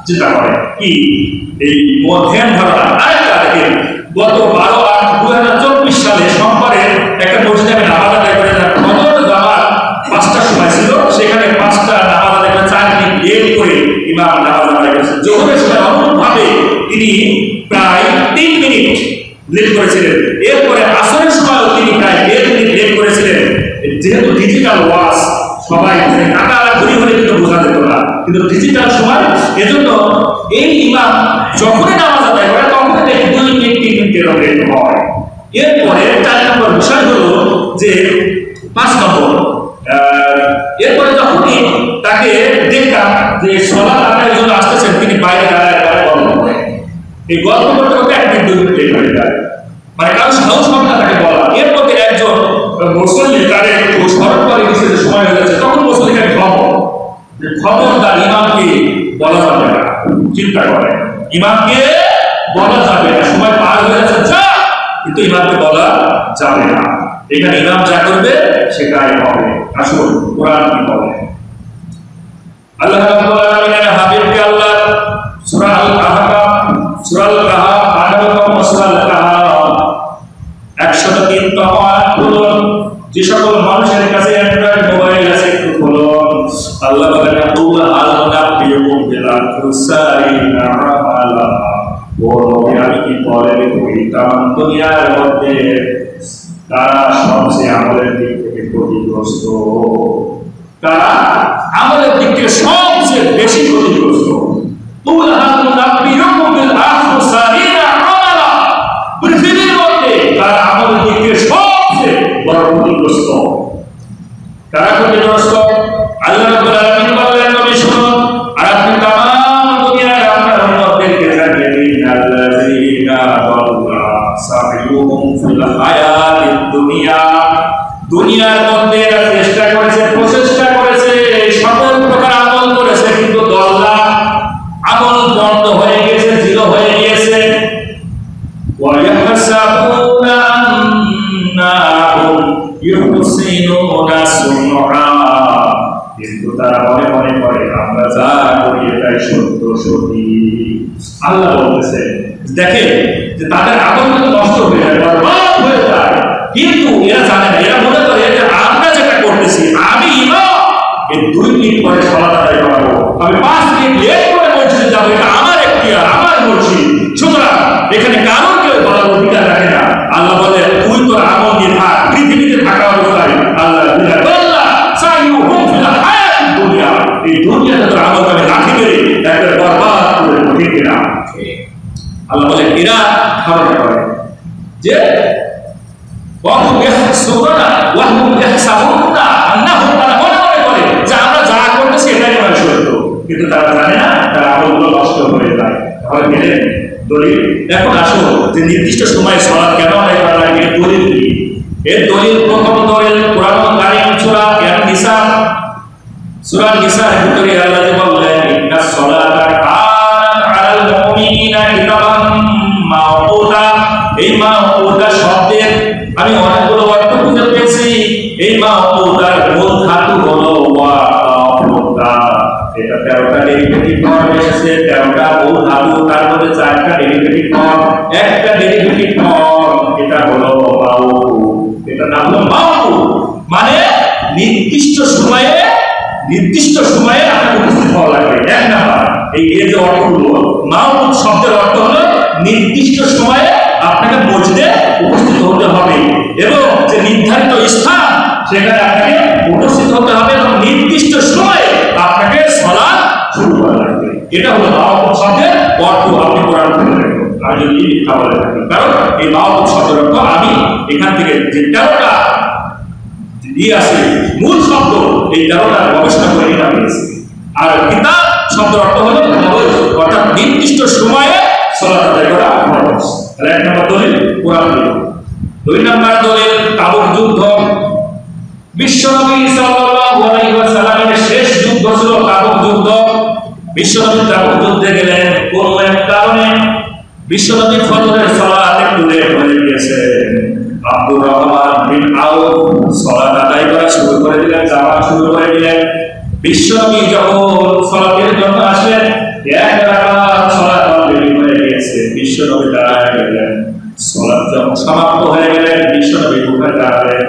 Speaker 1: চিন্তা করেন কি এই মধ্যম ধারণা। আরেকটা দেখেন গত 12/8/2024 সালে সোমবারে একটা মসজিদে আমি নামাজ আদায় করে ফজর জামাত 5টার সময় ছিল, সেখানে 5টা নামাজ আদায় করে 4 মিনিট লেট করে ইমাম নামাজ আদায় করেছেন। জোহরের সময় অনুরূপভাবে তিনি প্রায় 3 মিনিট লেট করেছিলেন। এরপরে আসরের সময়ও তিনি প্রায় 1.5 মিনিট লেট করেছিলেন। যেহেতু ডিজিটাল ওয়াচ সবাই টাকা ঘুরি হলে কিন্তু বোঝা যেত না, কিন্তু ডিজিটাল সময় এজন্য এই ইমাম যখনই নামাজ আদায় করে তখনই দেখি 2 মিনিট 3 মিনিটের লেট হয়। এরপরে 4 নম্বর বিষয় হলো যে 5 নম্বর এরপরে যখনই তাকে দেখতাম যে সালাত আদায়ের জন্য আসতেছেন তিনি বাইরে দাঁড়ায় গল্প করেন। এই গল্প করতে করতে 1 মিনিট 2 মিনিট লেট হয়ে যায়, মানে কারণ সাহস হবে না তাকে বলা। এর মধ্যে একজন মুসল্লি তারে স্মরণ করে দিচ্ছে যে সময় হয়ে যাচ্ছে, তখন মুসল্লিকে খবরদার ইমামকে বলা যাবে না। চিন্তা করে ইমামকে বলা যাবে না, সময় পার হয়ে যাচ্ছে যা, কিন্তু ইমামকে বলা যাবে না। এখানে ইমাম যা করবে সেটাই হবে। আসুন কোরআন কি বলে। আল্লাহ রাব্বুল আলামিনের হাবিবকে আল্লাহ সূরা আল-কাহফ, সূরা আল-কাহফ 18 সূরা আল-কাহফ 103 তম আয়াত খুলুন। যে সকল মানুষের কাছে অ্যান্ড্রয়েড মোবাইল আছে একটু খুলুন। আল্লাহ বলেন কুল হাল নাবিয়ুকুম বিল আখসারিনা আমালা। ও নবী আমি কি বলে কই তাম দুনিয়ার মধ্যে তারা সবচেয়ে আমলের দিক থেকে ক্ষতিগ্রস্ত, তারা আমলের দিক থেকে সবচেয়ে বেশি ক্ষতিগ্রস্ত। কুল হাল নাবিয়ুকুম বিল আখসারিনা আমালা, পৃথিবীর মধ্যে তারা আমলের দিক থেকে সবচেয়ে বড় ক্ষতিগ্রস্ত। তারা ক্ষতিগ্রস্ত। আল্লাহ রাব্বুল আলামিন বললেন নবী শুনুন আর আপনি তামাম দুনিয়ার আপনার উম্মতদেরকে জানিয়ে দিন আল্লাযীনা দাল্লা সাবিয়ুহুম ফিল হায়াতিদ দুনিয়া, দুনিয়ার মধ্যে এরা চেষ্টা করেছে, প্রচেষ্টা করেছে, সকল প্রকার আমল করেছে, কিন্তু দল্লা আমল বন্ধ হয়ে গেছে, জিরো হয়ে গিয়েছে। ওয়া ইয়াহসাবুনা আন্নাহুম ইউহসিনুনা সুনআ, কিন্তু তারা মনে মনে করে আমরা যা করি এটাই সত্য সঠিক। আল্লাহ বলতেছে দেখে যে তাদের আমল কিন্তু নষ্ট হয়ে যায়, বরবাদ হয়ে যায়, কিন্তু এরা জানে না, এরা মনে করে যে আমরা যেটা করতেছি আমি ইমাম এই 2 মিনিট পরে সালাত আদায় করব, আমি 5 মিনিট লেট করে মসজিদে যাব, এটা আমার এখতিয়ার, আমার মসজিদ, সুতরাং এখানে কারণ কেউ বলার অধিকার রাখে না। আল্লাহ বলে তুই তোর আমল নিয়ে থাক, পৃথিবীতে থাকা অবস্থায় আল্লাহ বললা সাইয়ুহুম ফিল হায়াতিদ দুনিয়া, এই দুনিয়াতে তোর আমল আমি লাঠি মেরে একবার বরবাদ করে ঠিক না। ধারণা করে যে ওয়াহুম ইয়াহসুবুনা ওয়াহুম ইয়াহসাবুনা আন্নাহুম তারা মনে করে যে আমরা যা করতেছি এটাই মনে সত্য, কিন্তু তারা জানে না তার আমলগুলো নষ্ট হয়ে যায়। তাহলে গেলেন দলিল। এখন আসো যে নির্দিষ্ট সময়ে সালাত কেন আদায় করা লাগে, দলিল কি? এর দলিল প্রথম দলিল কোরআন কারীম সূরা আন-নিসা, সূরা নিসার ভিতরে আল্লাহ বললেন ইন্নাস সালাতা কানাত আলাল মুমিনিনা কিতাবান মাওকুতা। এই মাওকুতা শব্দের আমি অনেকগুলো অর্থ খুঁজে পেয়েছি। এই মাওকুতার মূল ধাতু হলো ওয়াকুতা। এটা 13টা ডেরিভেটিভ ফর্ম এসেছে, 13টা মূল ধাতু, তার মধ্যে 4টা ডেরিভেটিভ ফর্ম, একটা ডেরিভেটিভ ফর্ম এটা হলো মাওকু। এটা নাম হলো মাওকু, মানে নির্দিষ্ট সময়ে আপনাকে উপস্থিত হওয়া লাগবে। এক নাম্বার এই যে অর্থগুলো, মাওকুত শব্দের অর্থ হলো নির্দিষ্ট সময়ে আপনাকে মসজিদে উপস্থিত হতে হবে এবং যে নির্ধারিত স্থান সেখানে আপনাকে উপস্থিত হতে হবে এবং নির্দিষ্ট সময়ে আপনাকে সালাত শুরু করা লাগবে। এটা হলো মাওকুত শব্দের অর্থ। আপনি কোরআন থেকে দেখুন, আমি যদি মিথ্যা বলে থাকি, কারণ এই মাওকুত শব্দের অর্থ আমি এখান থেকে যে 13টা দিয়ে আছে মূল শব্দ, এই 13টা গবেষণা করে এটা পেয়েছি। আর কিতাব শব্দের অর্থ হলো ফরজ, অর্থাৎ নির্দিষ্ট সময়ে সালাত আদায় করা ফরজ। তাহলে এক নম্বর দলিল কোরআন। দুই নম্বর দলিল তাবুক যুদ্ধ। বিশ্বনবী সাল্লাল্লাহু আলাইহি ওয়াসাল্লামের শেষ যুদ্ধ ছিল তাবুক যুদ্ধ। বিশ্বনবী তাবুক যুদ্ধে গেলেন, কোন এক কারণে বিশ্বনবী ফজরের সালাত একটু লেট হয়ে গিয়েছে। আব্দুর রহমান বিন আউফ সালাত আদায় করা শুরু করে দিলেন, জামাত শুরু করে দিলেন। বিশ্বনবী যখন সালাতের জন্য আসলেন, এক রাকাত সালাত অলরেডি হয়ে গিয়েছে। বিশ্বনবী দাঁড়ায় গেলেন, সালাত যখন সমাপ্ত হয়ে গেলেন, বিশ্বনবী উঠে দাঁড়ালেন।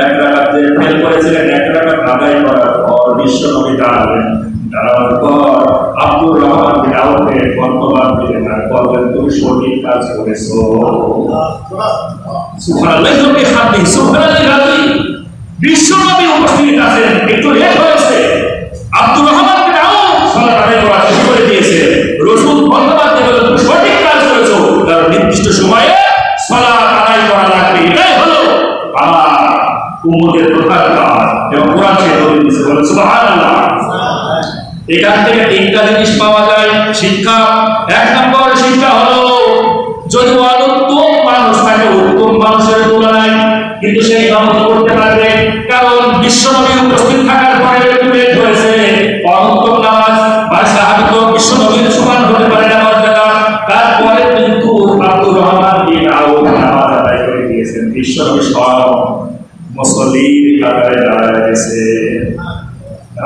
Speaker 1: এক রাকাত যে ফেল করেছিলেন, এক রাকাত আদায় করার পর বিশ্বনবী দাঁড়ালেন। দাঁড়ানোর পর আব্দুর রহমান বিন আউফকে বর্তমান দিলেন আর বললেন, তুমি সঠিক কাজ করেছো। সুবহানাল্লাহ, সুবহানাল্লাহ। বিশ্বনবী উপস্থিত আছেন, একটু লেট হয়েছে। আব্দুর রহমান বিন আউফ সালাত আদায় করা শুরু করে দিয়েছে। রাসূল বর্তমান দিলেন, তুমি সঠিক কাজ করেছো, কারণ নির্দিষ্ট সময়ে সালাত আদায় করা লাগবে। এটাই হলো আমার উম্মতের প্রধান কাজ এবং কোরআন সে দলিল দিয়েছে। বলেন সুবহানাল্লাহ। এখান থেকে 3টা জিনিস পাওয়া যায় শিক্ষা। এক নম্বর শিক্ষা হলো, যদি উত্তম মানুষ থাকে উত্তম মানুষের তুলনায় কিন্তু সে ইমামত করতে পারবে, কারণ বিশ্বনবী উপস্থিত থাকার পরে একটু লেট হয়েছে। অনুত্তম নামাজ বা সাহাবী তো বিশ্বনবীর সমান হতে পারে না মর্যাদা, তারপরে কিন্তু আব্দুর রহমান বিন আউফ নামাজ আদায় করে দিয়েছেন। বিশ্বনবী স্বয়ং মুসল্লির কাতারে দাঁড়ায় গেছে।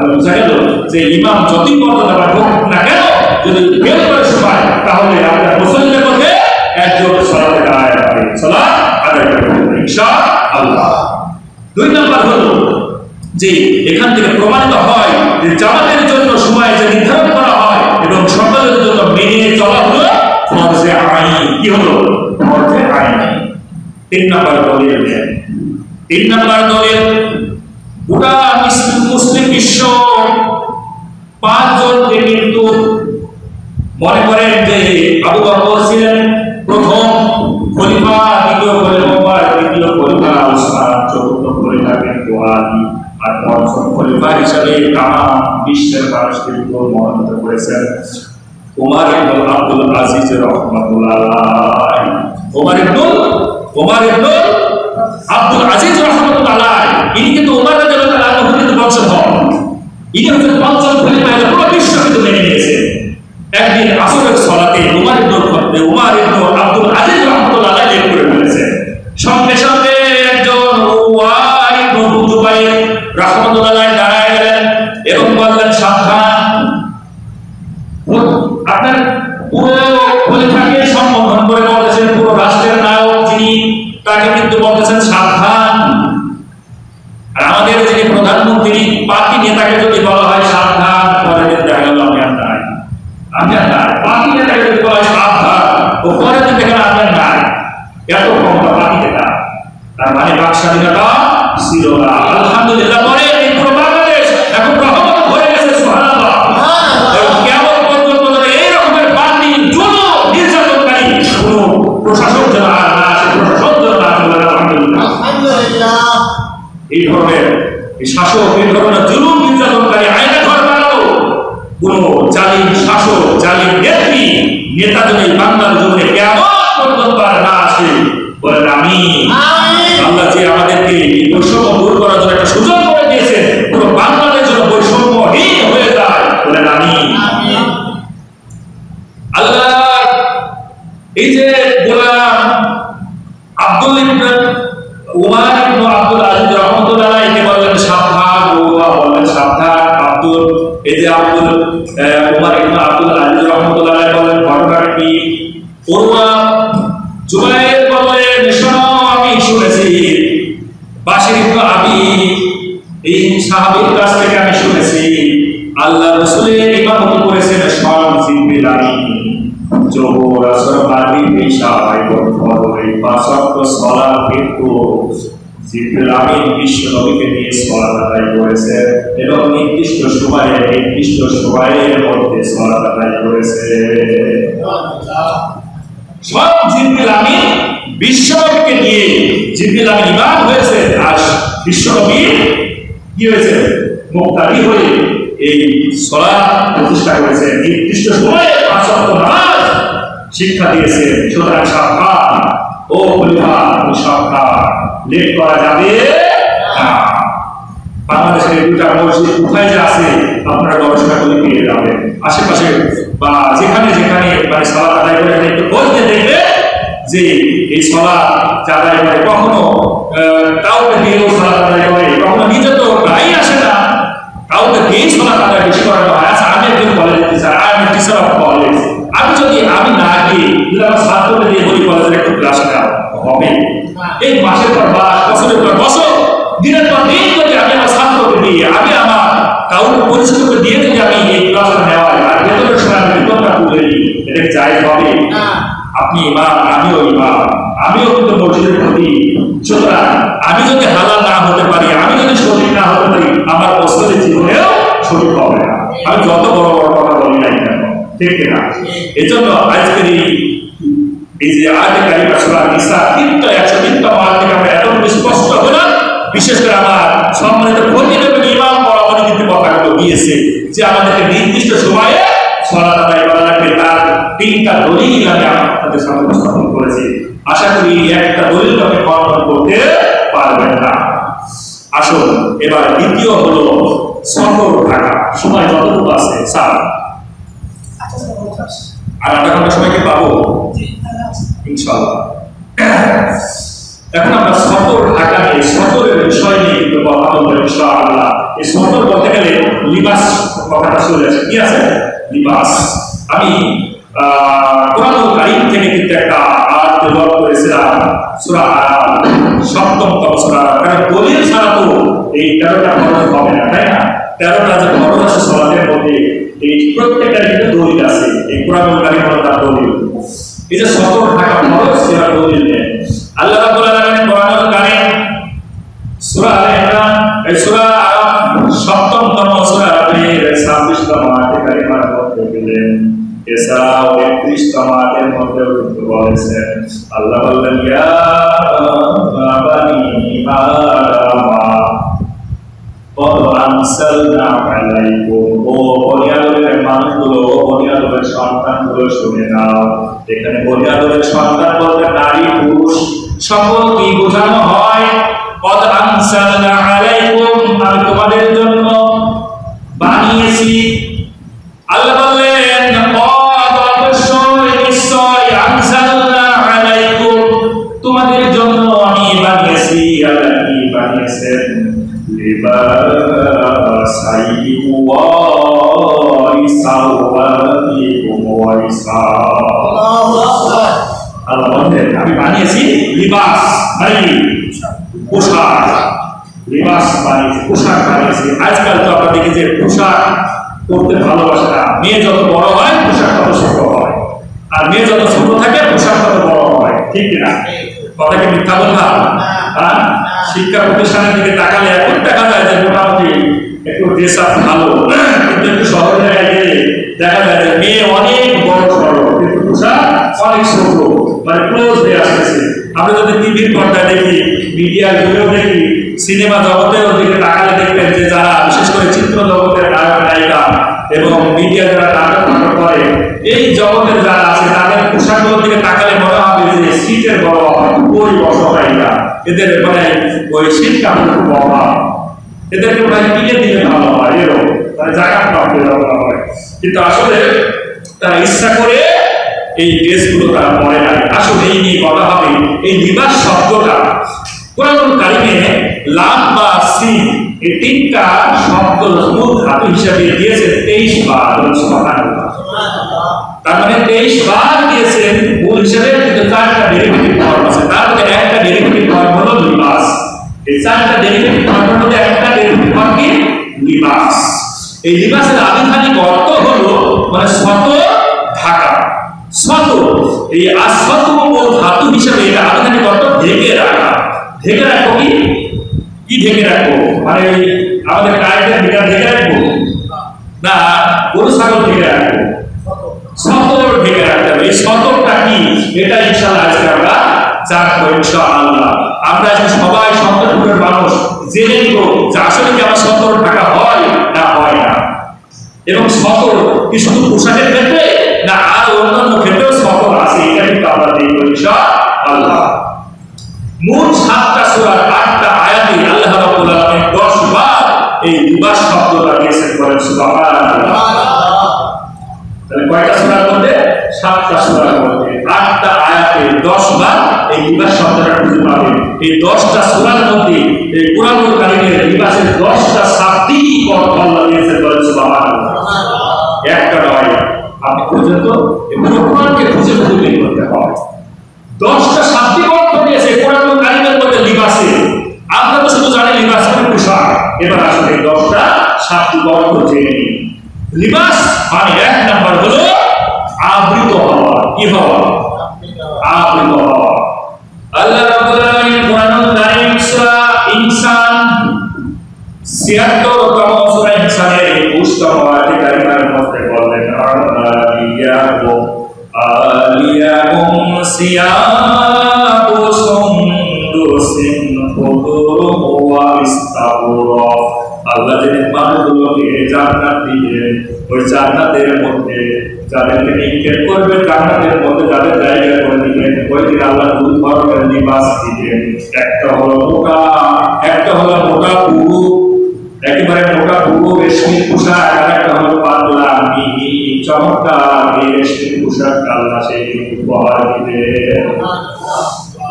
Speaker 1: বুঝা গেল যে ইমাম যতই মর্যাদা হোক না কেন, যদি ফেল করে সময়, তাহলে আপনার মুসল্লিদের মধ্যে একজন সালাতে দাঁড়ায় যাবে, সালাত আদায় করবে ইনশাআল্লাহ। 2 নম্বর হলো যে এখান থেকে প্রমাণিত হয় যে জামাতের জন্য সময় যে নির্ধারণ করা হয় এবং সকলের জন্য মেনে চলা হলো ফরজে আইন। কি হলো? ফরজে আইন। 3 নম্বর দলিল। 3 নম্বর দলিল, গোটা মুসলিম বিশ্ব 5 জনকে কিন্তু মনে করেন যে আবু বকর ছিলেন প্রথম খলিফা, দ্বিতীয় খলিফা ওমর, তৃতীয় খলিফা উসমান, চতুর্থ খলিফা কিন্তু আলী, আর পঞ্চম খলিফা হিসেবে তামাম বিশ্বের মানুষকে মনোনীত করেছেন ওমর ইবনে আব্দুল আজিজ রাহমাতুল্লাহ আলাইহি। ওমর ইবনে আব্দুল আজিজ রাহমাতুল্লাহ আলাইহি, ইনি কিন্তু ওমর রাদিয়াল্লাহু তাআলা আনহুর বংশধর। ইনি হচ্ছেন পঞ্চম খলিফা, এটা পুরো বিশ্ব কিন্তু মেনে নিয়েছে। একদিন আসরের সালাতে ওমর ইবনে আব্দুল আজিজ রাহমাতুল্লাহ আলাইহি লেট করে ফেলেছেন। সঙ্গে সঙ্গে একজন ওয়াইদ ইবনে জুবাইর রাহমাতুল্লাহ আলাইহি দাঁড়ায় গেলেন এবং বললেন, সাবধান, আপনার পুরো খলিফাকে সম্বোধন করে বলেছেন, পুরো রাষ্ট্রের নায়ক যিনি, তাকে কিন্তু বলতেছেন সাবধান। আর আমাদের যিনি প্রধানমন্ত্রী, পার্টি নেতাকে যদি বলা হয় শাসক এই ধরনের জুলুম নির্যাতনকারী আয়না ঘর বানালো, কোন জালিম শাসক জালিম নেত্রী নেতা যদি বাংলার জন্য কেমন পর্যন্ত আর না আসে বলেন আমিন। আল্লাহ যে আমাদেরকে এই বৈষম্য দূর করার জন্য একটা সুযোগ করে দিয়েছেন, পুরো বাংলাদেশ যেন বৈষম্যহীন হয়ে যায় বলেন আমিন। আল্লাহ এই যে গোলাম আব্দুল ইবনে উমার ইবনে আব্দুল আজিজ রাহমাতুল্লাহ আলাইহি বললেন সাবধান, ওয়া বললেন সাবধান আব্দুল, এই যে আব্দুল উমার ইবনে আব্দুল আজিজ রাহমাতুল্লাহ আলাইহি বললেন ঘটনাটা কি? ওরওয়া জুবাইর বললেন শোনো আমি শুনেছি, বাশির ইবনে আবি এই সাহাবীর কাছ থেকে আমি শুনেছি আল্লাহ রাসূলের ইমামতি করেছেন স্বয়ং জিবরিল আমিন। জোহর আসর মাগরিব ইশা এই পাঁচ ওয়াক্ত সালাত কিন্তু জিবরিল আমিন বিশ্ব নবীকে নিয়ে সালাত আদায় করেছে এবং নির্দিষ্ট সময়ের মধ্যে সালাত আদায় করেছে। সব জিবরিল আমিন বিশ্ব নবীকে নিয়ে জিবরিল আমিন ইমাম হয়েছে আর বিশ্ব নবী কি হয়েছে মুক্তাদি হয়ে এই সালাত প্রতিষ্ঠা করেছে, নির্দিষ্ট সময়ে পাঁচ ওয়াক্ত নামাজ শিক্ষা দিয়েছে। সুতরাং সাবধান ও খলিফা, সাবধান, লেট করা যাবে না। বাংলাদেশের দুটা মসজিদ কোথায় যে আছে আপনারা গবেষণা করে পেয়ে যাবেন, আশেপাশে বা যেখানে যেখানে মানে সালাত আদায় করে একটু বলতে দেখবে যে এই সালাত আদায় করে কখনো কাউকে দিয়েও সালাত আদায় করে, কখনো নিজে তো গায়ে আসে না, কাউকে দিয়ে সালাত আদায় বেশি করানো হয়। আচ্ছা আমি একজন college teacher, I am teacher of college, আমি না গিয়ে যদি আমার ছাত্রদের দিয়ে বলি কলেজের একটু ক্লাস নেওয়া হবে, এই মাসের পর মাস বছরের পর বছর দিনের পর দিন যদি আমি আমার ছাত্রকে দিয়ে আমি আমার কাউকে পরিচিতকে দিয়ে যদি আমি এই ক্লাসটা নেওয়া হয় আর বেতনের সময় আমি বেতনটা তুলে নিই, এটা জায়েজ হবে? আপনি ইমাম, আমিও ইমাম, আমিও কিন্তু মসজিদের প্রতি। সুতরাং আমি যদি হালাল না হতে পারি, আমি যদি সঠিক না হতে পারি, আমার বছরের জীবনেও সঠিক হবে না, আমি যত বড় বড় কথা বলি না কেন, ঠিক না? এই জন্য আজকের এই যে আয়াতে কারিমা সূরা নিসা 103 আয়াত থেকে আমরা এত স্পষ্ট হলাম, বিশেষ করে আমার সম্মানিত খতিব এবং ইমাম বরাবরই কিন্তু কথাগুলো দিয়েছে যে আমাদেরকে নির্দিষ্ট সময়ে সালাত আদায় করা লাগবে। তার 3টা দলিল আমি আপনাদের সামনে উপস্থাপন করেছি, আশা করি একটা দলিল আপনি খণ্ডন করতে পারবেন না। আসুন এবার দ্বিতীয় হলো সফর থাকা। সময় যতটুকু আছে স্যার আর আধা ঘন্টা সময়কে পাবো ইনশাআল্লাহ। এখন আমরা সফর ঢাকা নিয়ে সফরের বিষয় নিয়ে একটু কথা বলবো ইনশাআল্লাহ। এই সফর বলতে গেলে লিবাস কথাটা চলে আসে, কি আছে লিবাস। আমি কোরআনুল কারীম থেকে কিন্তু একটা আয়াত তেলাওয়াত করেছিলাম, সূরা আরাফ 7তম সূরা। কারণ দলিল ছাড়া তো এই 13টা ফরজ হবে না, তাই না? 13টা যে ফরজ আছে সালাতের মধ্যে এই প্রত্যেকটা কিন্তু দলিল আছে, এই কোরআনুল কারীম হলো তার দলিল। এই যে সফর ঢাকা ফরজ এর দলিল নেই। আল্লাহ রাব্বুল আলামিন কোরআনুল কারীম সূরা আলে ইমরান এই সূরা আরাফ 7তম সূরা এর 26তম আয়াতে কারিমার মধ্যে বলেন, এছাড়াও 31তম আয়াতের মধ্যে বলেছেন আল্লাহ বললেন ইয়া বানি আদামা কদ আনসালনা আলাইকুম, ও বনি আদমের মানুষগুলো, বনি আদমের সন্তানগুলো শুনে নাও। এখানে বনি আদমের সন্তান বলতে নারী পুরুষ সকল কি বোঝানো হয়? কদ আনসালনা আলাইকুম, আমি তোমাদের জন্য বানিয়েছি। আল্লাহ বললেন কদ অবশ্যই নিশ্চয় আনসালনা আলাইকুম, তোমাদের জন্য আমি বানিয়েছি। আল্লাহ কি বানিয়েছেন? আমি বানিয়েছি লিবাস, পোশাক, লিবাস বানিয়েছি, পোশাক বানিয়েছি। আজকাল তো আমরা দেখি যে পোশাক পরতে ভালোবাসে না, মেয়ে যত বড় হয় পোশাক তত ছোট হয়, আর মেয়ে যত ছোট থাকে পোশাক তত বড় হয়, ঠিক কিনা? কথা কি মিথ্যা বললাম? হ্যাঁ, শিক্ষা প্রতিষ্ঠানের দিকে তাকালে এখন দেখা যায় যে মোটামুটি একটু ড্রেস আপ ভালো, কিন্তু একটু শহরের জায়গায় গেলে দেখা যায় যে মেয়ে অনেক বড় সড়ো কিন্তু পোশাক অনেক ছোট, মানে ক্লোজ হয়ে আসতেছে। আমরা যদি টিভির পর্দায় দেখি, মিডিয়ার গুলো দেখি, সিনেমা জগতের দিকে তাকালে দেখবেন যে যারা বিশেষ করে চিত্র জগতের নায়ক নায়িকা এবং মিডিয়া যারা নাটক করে, এই জগতের যারা আছে তাদের পোশাকগুলোর দিকে তাকালে মনে হবে যে শীতের বড় অভাব, ওই বসবাইরা এদের মানে ওই শীত কাপড়ের খুব অভাব, এদেরকে প্রায় কিনে দিলে ভালো হয়, এরকম মানে জায়গা প্রাপ্ত হয়। কিন্তু আসলে তারা ইচ্ছা করে এই ড্রেসগুলো তারা পরে না। আসলে এই নিয়ে কথা হবে, এই লিবাস শব্দটা কোরআনুল কারিমে লাম বা সিন এই তিনটা শব্দ মূল ধাতু হিসাবে দিয়েছেন 23 বার। সুবহানাল্লাহ। তার মানে 23 বার দিয়েছেন মূল হিসাবে, কিন্তু 4টা ডেরিভেটিভ ফর্ম আছে। তার মধ্যে একটা ডেরিভেটিভ ফর্ম হলো লিবাস। এই 4টা ডেরিভেটিভ ফর্মের মধ্যে একটা ডেরিভেটিভ ফর্ম কি? লিবাস। এই লিবাসের আবিধানিক অর্থ হলো মানে শত ঢাকা, শত। এই আশত মূল ধাতু হিসাবে এটা আবিধানিক অর্থ ঢেকে রাখা। ঢেকে রাখো কি? কি ঢেকে রাখো? মানে আমাদের কায়দা ঢেকে রাখবো না, গরু ছাগল ঢেকে রাখবো, সতর ঢেকে রাখতে হবে। এই সতরটা কি? এটা ইনশাআল্লাহ আজকে আমরা জানবো ইনশাআল্লাহ। আমরা আজকে সবাই সতর্কের মানুষ জেনে নিব যে আসলে কি আমার সতর ঢাকা হয় না হয় না, এবং সতর কি শুধু পোশাকের ক্ষেত্রে না আর অন্যান্য ক্ষেত্রেও সতর আছে, এটা কিন্তু আমরা দেখবো ইনশাআল্লাহ। মূল 7টা সূরার 8টা আয়াতে আল্লাহ রাব্বুল আলামিন 10 বার এই লিবাস শব্দটা দিয়েছেন, বলেন সুবহানাল্লাহ। তাহলে কয়টা সূরার মধ্যে? 7টা সূরার মধ্যে 8টা আয়াতে 10 বার এই লিবাস শব্দটা খুঁজে পাবেন। এই 10টা সূরার মধ্যে এই কুরআনুল কারীমের লিবাসের 10টা শাব্দিক অর্থ আল্লাহ দিয়েছেন, বলেন সুবহানাল্লাহ। একটা নয়, আপনি খুঁজে তো এই পুরো কোরআনকে খুঁজে বের করতে হবে। 10টা শাব্দিক অর্থ দিয়েছে কোরআনুল কারীমের মধ্যে লিবাসে। আমরা তো শুধু জানি লিবাস মানে পোশাক, এবার আসলে 10টা শাব্দিক অর্থ জেনে নিই। লিবাস মানে 1 নাম্বার হলো আবৃত হওয়া। কি হওয়া? আবৃত হওয়া। আল্লাহ রাব্বুল আলামিন কোরআনুল কারীম সূরা ইনসান 76তম সূরা ইনসানের 21তম আয়াতে কারিমার মধ্যে বলেন, আলিয়াহুম সিয়াবু সুন্দুসিন খুদুরুম ওয়া ইস্তাবরাক। আল্লাহ যে মানুষগুলোকে জান্নাত দিবেন, ওই জান্নাতের মধ্যে যাদেরকে নিক্ষেপ করবে, জান্নাতের মধ্যে যাদের জায়গা করে দিবেন, ওই দিন আল্লাহ 2 ধরনের লিবাস দিবেন। একটা হলো মোটা, একটা হলো মোটা পুরু, একেবারে মোটা পুরু রেশমি পোশাক, আর একটা হলো পাতলা মিহি চমৎকার এই রেশমি পোশাক আল্লাহ সেই উপহার দিবেন।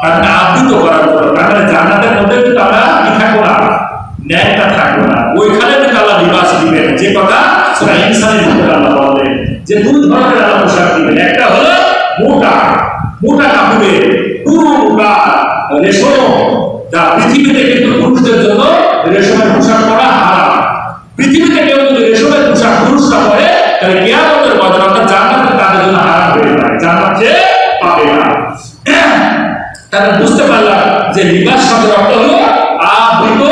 Speaker 1: আর আবৃত করার জন্য, কারণ জান্নাতের মধ্যে কিন্তু আমরা কি থাকবো না, ন্যায়টা থাকবো না, ওইখানে কিন্তু আল্লাহ লিবাস দিবেন। যে কথা সূরা ইনসানের ভিতরে আল্লাহ বলেন যে 2 ধরনের আল্লাহ পোশাক দিবেন। একটা হলো মোটা, মোটা কাপড়ের পুরো মোটা রেশম, যা পৃথিবীতে কিন্তু পুরুষদের জন্য রেশমের পোশাক পরা হারাম। পৃথিবীতে কেউ যদি রেশমের পোশাক পুরুষরা পরে, তাহলে কিয়ামতের ময়দানে অর্থাৎ জান্নাতে তাদের জন্য হারাম হয়ে যায়, জান্নাত সে পাবে না। তাহলে বুঝতে পারলাম যে লিবাস শব্দের অর্থ হলো আবৃত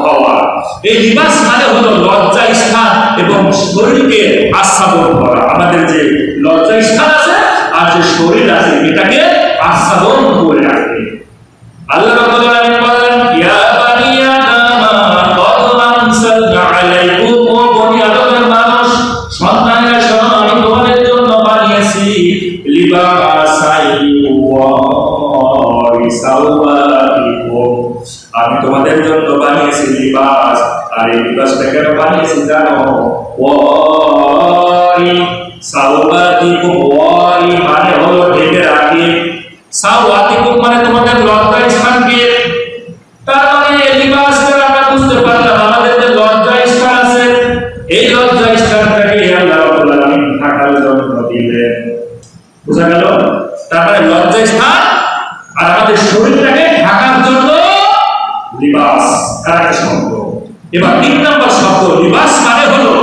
Speaker 1: হওয়া। এই লিবাস মানে হলো লজ্জা স্থান এবং শরীরকে আচ্ছাদন করা। আমাদের যে লজ্জা স্থান আছে আর যে শরীর আছে এটাকে আচ্ছাদন করে রাখে। আল্লাহ রাব্বুল আলামিন বলেন, ইয়া বানি আদম কদ আনসালনা আলাইকুম, ও বনি আদমের মানুষ সন্তানেরা শোনো, আমি তোমাদের জন্য বানিয়েছি লিবাসাই ওয়ারি সাওয়াতিকুম। আমি তোমাদের জন্য বানিয়েছি লিবাস, আর এই লিবাসটা কেন বানিয়েছি জানো? ওয়ারি সাওয়াতিকুম, ওয়ারি মানে হলো ঢেকে রাখে, সাওয়াতিকুম মানে তোমাদের লজ্জা স্থানকে। তার মানে লিবাস দ্বারা আমরা বুঝতে পারলাম আমাদের যে লজ্জা স্থান আছে, এই লজ্জা স্থানটাকে আল্লাহ রাব্বুল আলামিন ঢাকার জন্য দিলেন। বুঝা গেল? তার মানে লজ্জা স্থান আর আমাদের শরীরটাকে ঢাকার জন্য লিবাস, আরেকটা শব্দ। এবার 3 নম্বর শব্দ, লিবাস মানে হলো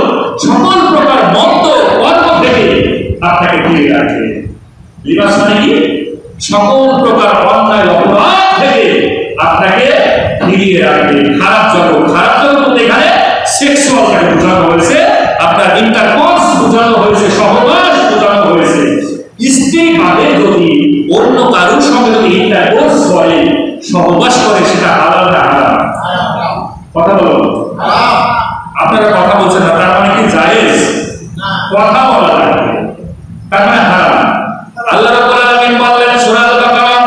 Speaker 1: সকল প্রকার মন্দ কর্ম থেকে আপনাকে ঘিরে রাখে। লিবাস মানে কি? সকল প্রকার অন্যায় অপরাধ থেকে আপনাকে ঘিরিয়ে রাখবে। খারাপ জগৎ, খারাপ জগৎ বলতে এখানে সেক্সুয়ালটাকে বোঝানো হয়েছে, আপনার ইন্টারকোর্স বোঝানো হয়েছে, সহবাস বোঝানো হয়েছে। স্ত্রী ভাবে যদি অন্য কারোর সঙ্গে যদি ইন্টারকোর্স করে, সহবাস করে, সেটা হালাল না হারাম? কথা বলো, আপনারা কথা বলছেন না, তার মানে কি জায়েজ? কথা বলা লাগবে, তার মানে হারাম। আল্লাহ রাব্বুল আলামিন বললেন সূরা আল-বাকারা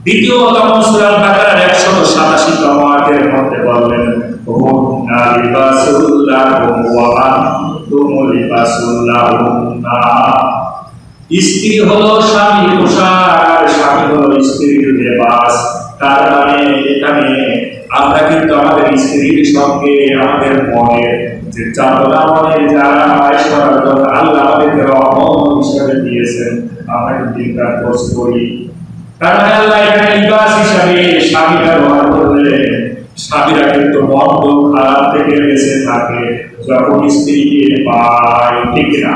Speaker 1: দ্বিতীয়তম সূরা আল-বাকারার 187তম আয়াতের মধ্যে বললেন হুন্না লিবাসুল লাকুম ওয়া আনতুম লিবাসুল লাহুন্না। স্ত্রী হলো স্বামীর পোশাক আর স্বামী হলো স্ত্রীর লেবাস। তার মানে এখানে আমরা কিন্তু আমাদের স্ত্রীর সঙ্গে আমাদের মনের যে চাদরা মনের যারা আয়েশ করার জন্য আল্লাহ আমাদেরকে রহমত হিসাবে দিয়েছেন, আমরা কিন্তু এটা খোঁজ করি। তার মানে আল্লাহ এখানে লিবাস হিসাবে স্বামী ব্যবহার করলে স্বামীরা কিন্তু মন্দ খারাপ থেকে বেঁচে থাকে যখন স্ত্রীকে পায়, ঠিক না?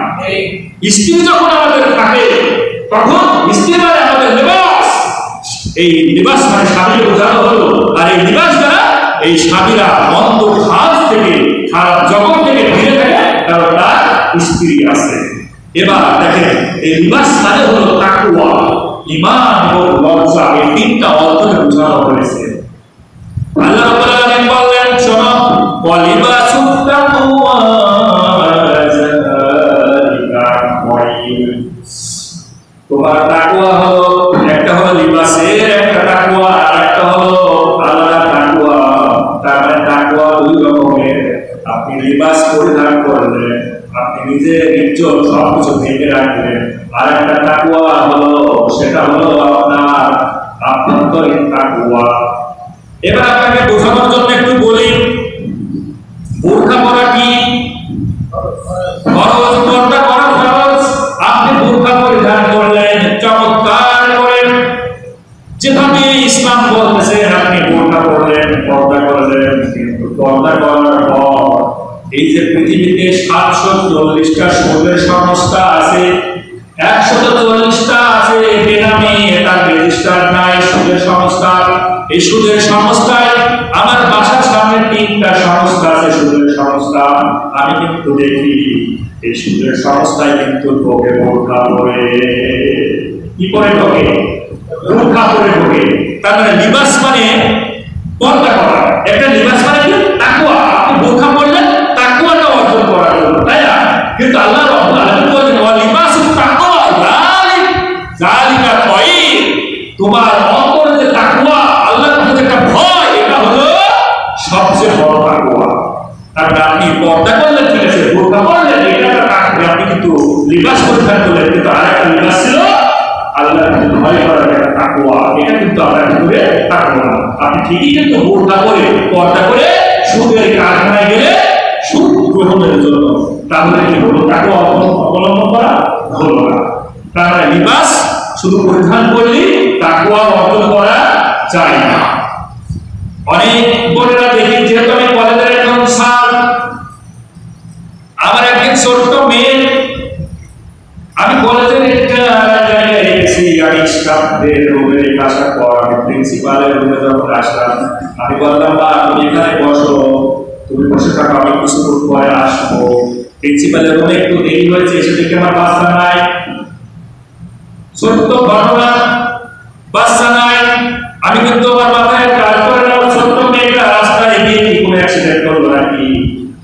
Speaker 1: স্ত্রী যখন আমাদের থাকে তখন স্ত্রী মানে আমাদের লিবাস। এই লিবাস মানে স্বামীকে বোঝানো হলো, আর এই লিবাস দ্বারা এই স্বামীরা মন্দ কাজ থেকে খারাপ জগৎ থেকে ফিরে থাকে, কারণ তার স্ত্রী আছে। এবার দেখেন এই লিবাস মানে হলো তাকওয়া, ঈমান এবং লজ্জা, এই তিনটা অর্থে বোঝানো হয়েছে। আল্লাহ রাব্বুল আলামিন বললেন শোনো ওয়ালিবাসুত তাকওয়া যালিকা খায়র। তোমার তাকওয়া হলো একটা হলো লিবাসের একটা তাকওয়া, আর একটা হলো আলাদা তাকওয়া। তার মানে তাকওয়া দুই রকমের। আপনি লিবাস পরিধান করলেন, আপনি নিজের ইজ্জত সবকিছু ঢেকে রাখলেন, আর একটা তাকওয়া হলো সেটা হলো আপনার আভ্যন্তরীণ তাকওয়া। এবার আপনাকে বোঝানোর জন্য একটু বলি, বোরকা পরা কি ফরজ? পর্দা করা ফরজ। আপনি বোরকা পরিধান করলেন চমৎকার করে, যেভাবে ইসলাম বলতেছে আপনি বোরকা পরলেন, পর্দা করলেন। কিন্তু পর্দা করার পর এই যে পৃথিবীতে 740টা সুদের সংস্থা আছে, 140টা আছে বেনামে, তার রেজিস্টার নাই সুদের সংস্থা। এই সুদের সংস্থায় আমার বাসার সামনে 3টা সংস্থা আছে সুদের সংস্থা। আমি কিন্তু দেখি এই সুদের সংস্থায় কিন্তু ঢোকে বোরকা পরে। কি পরে ঢোকে? বোরকা পরে ঢোকে। তার মানে লিবাস মানে পর্দা করা, একটা লিবাস মানে কি তাকওয়া। আপনি বোরকা পরলেন তাকওয়াটা অর্জন করার জন্য, তাই না? কিন্তু আল্লাহ রাব্বুল আলামিন বলেন ওয়া লিবাসুত তাকওয়া যালিকা খায়র। তোমার অন্তরে যে তাকওয়া, আল্লাহর প্রতি একটা ভয়, এটা হলো সবচেয়ে বড় তাকওয়া। তার মানে আপনি পর্দা করলেন ঠিক আছে, বোরকা পরলেন এটা একটা তাকওয়া, আপনি কিন্তু লিবাস পরিধান করলেন, কিন্তু আরেকটা লিবাস ছিল আল্লাহর প্রতি ভয় করার একটা তাকওয়া। এটা কিন্তু আপনার ভিতরে তাকওয়া। আপনি ঠিকই কিন্তু বোরকা করে পর্দা করে সুদের কারখানায় গেলে সুদ গ্রহণের জন্য, তাহলে কি হলো? তাকওয়া অবলম্বন করা হলো না। তার মানে লিবাস শুধু পরিধান করলে তাকওয়া অর্জন করা যায় না। অনেক বোনেরা দেখি, যেহেতু আমি কলেজের একজন স্যার, আমার একদিন ছোট্ট মেয়ে, আমি কলেজের একটা জায়গায় রেখেছি, আমি স্টাফদের রুমে রেখে আসার পর আমি প্রিন্সিপালের রুমে যখন আসলাম, আমি বললাম বা তুমি এখানে বসো, তুমি বসে থাকো, আমি কিছুক্ষণ পরে আসবো। প্রিন্সিপালের রুমে একটু দেরি হয়েছে, এসে দেখে আমার বাচ্চা নাই। ছোট্ট ঘটনা, বাচ্চা নাই। আমি কিন্তু আমার মাথায় কাজ করে না, ছোট্ট মেয়েটা রাস্তায় গিয়ে কি কোনো অ্যাক্সিডেন্ট করলো নাকি।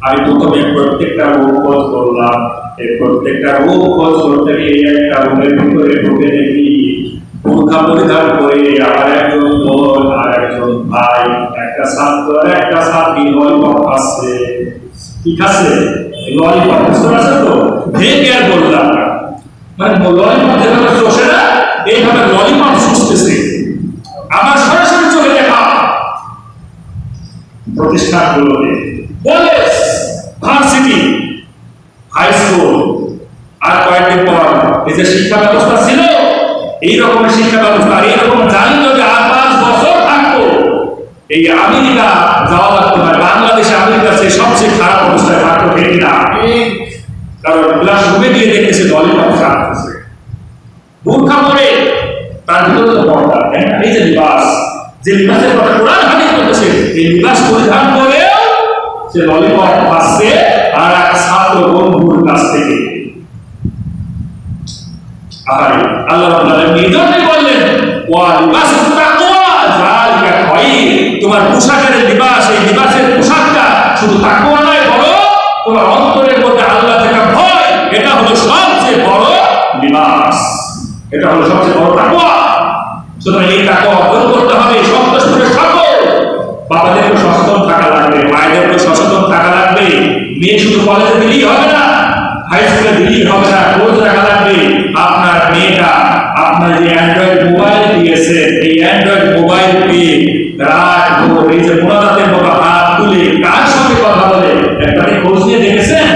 Speaker 1: আমি প্রথমে প্রত্যেকটা রোগ খোঁজ করলাম, এই প্রত্যেকটা রোগ খোঁজ করতে গিয়ে একটা রুমের ভিতরে ঢুকে দেখি বোরকা পরিধান করে আমার একজন বোন আর একজন ভাই, একটা ছাত্র আর একটা ছাত্রী ললিপপ খাচ্ছে। কি খাচ্ছে? ললিপপ। বুঝতে পারছেন তো? ভেঙে আর বললাম না, মানে ললিপপ যেভাবে চষে না, এইভাবে ললিপপ চুষতেছে। আমার সরাসরি চোখে দেখা। প্রতিষ্ঠানগুলোতে কলেজ, ভার্সিটি, হাই স্কুল, আর কয়েকদিন পর এই যে শিক্ষা ব্যবস্থা ছিল, এই রকমের শিক্ষা ব্যবস্থা, আর এইরকম জানি যদি আর 5 বছর থাকতো, এই আমেরিকা যাওয়া লাগতো না। বাংলাদেশে আমেরিকার চেয়ে সবচেয়ে খারাপ অবস্থায় থাকতো, ঠিক না? কারণ ক্লাস রুমে গিয়ে দেখতেছে ললিপপ খাচ্ছে, বোরকা পরে, তার ভিতরে তো পর্দা। এই যে লিবাস, যে লিবাসের কথা কোরআন হাদিস বলতেছে, এই লিবাস পরিধান করে সে ললিপপ খাচ্ছে আর এক ছাত্র বন্ধুর কাছ থেকে। আরে আল্লাহ রাব্বুল আলামিন নিজেই বললেন ওয়া লিবাসুত তাকওয়া যালিকা ভাই তোমার পোশাকের লিবাস, এই লিবাসের পোশাকটা শুধু তাকওয়া নয়, বড় তোমার অন্তরের মধ্যে আল্লাহ থেকে ভয়, এটা হলো সবচেয়ে বড় লিবাস, এটা হলো সবচেয়ে বড় তাকওয়া। সুতরাং এই তাকওয়া অর্জন করতে হবে। সন্তোষ করে থাকো। বাবাদেরকে সচেতন থাকা লাগবে, মায়েদেরকে সচেতন থাকা লাগবে। মেয়ে শুধু কলেজে দিলেই হবে না, হাই স্কুলে দিলেই হবে না, খোঁজ রাখা লাগবে আপনার মেয়েটা আপনার যে অ্যান্ড্রয়েড মোবাইল দিয়েছে, এই অ্যান্ড্রয়েড মোবাইল পেয়ে রাত ভোর এই যে মোনাজাতের মতো হাত তুলে কার সঙ্গে কথা বলে একবার খোঁজ নিয়ে দেখেছেন?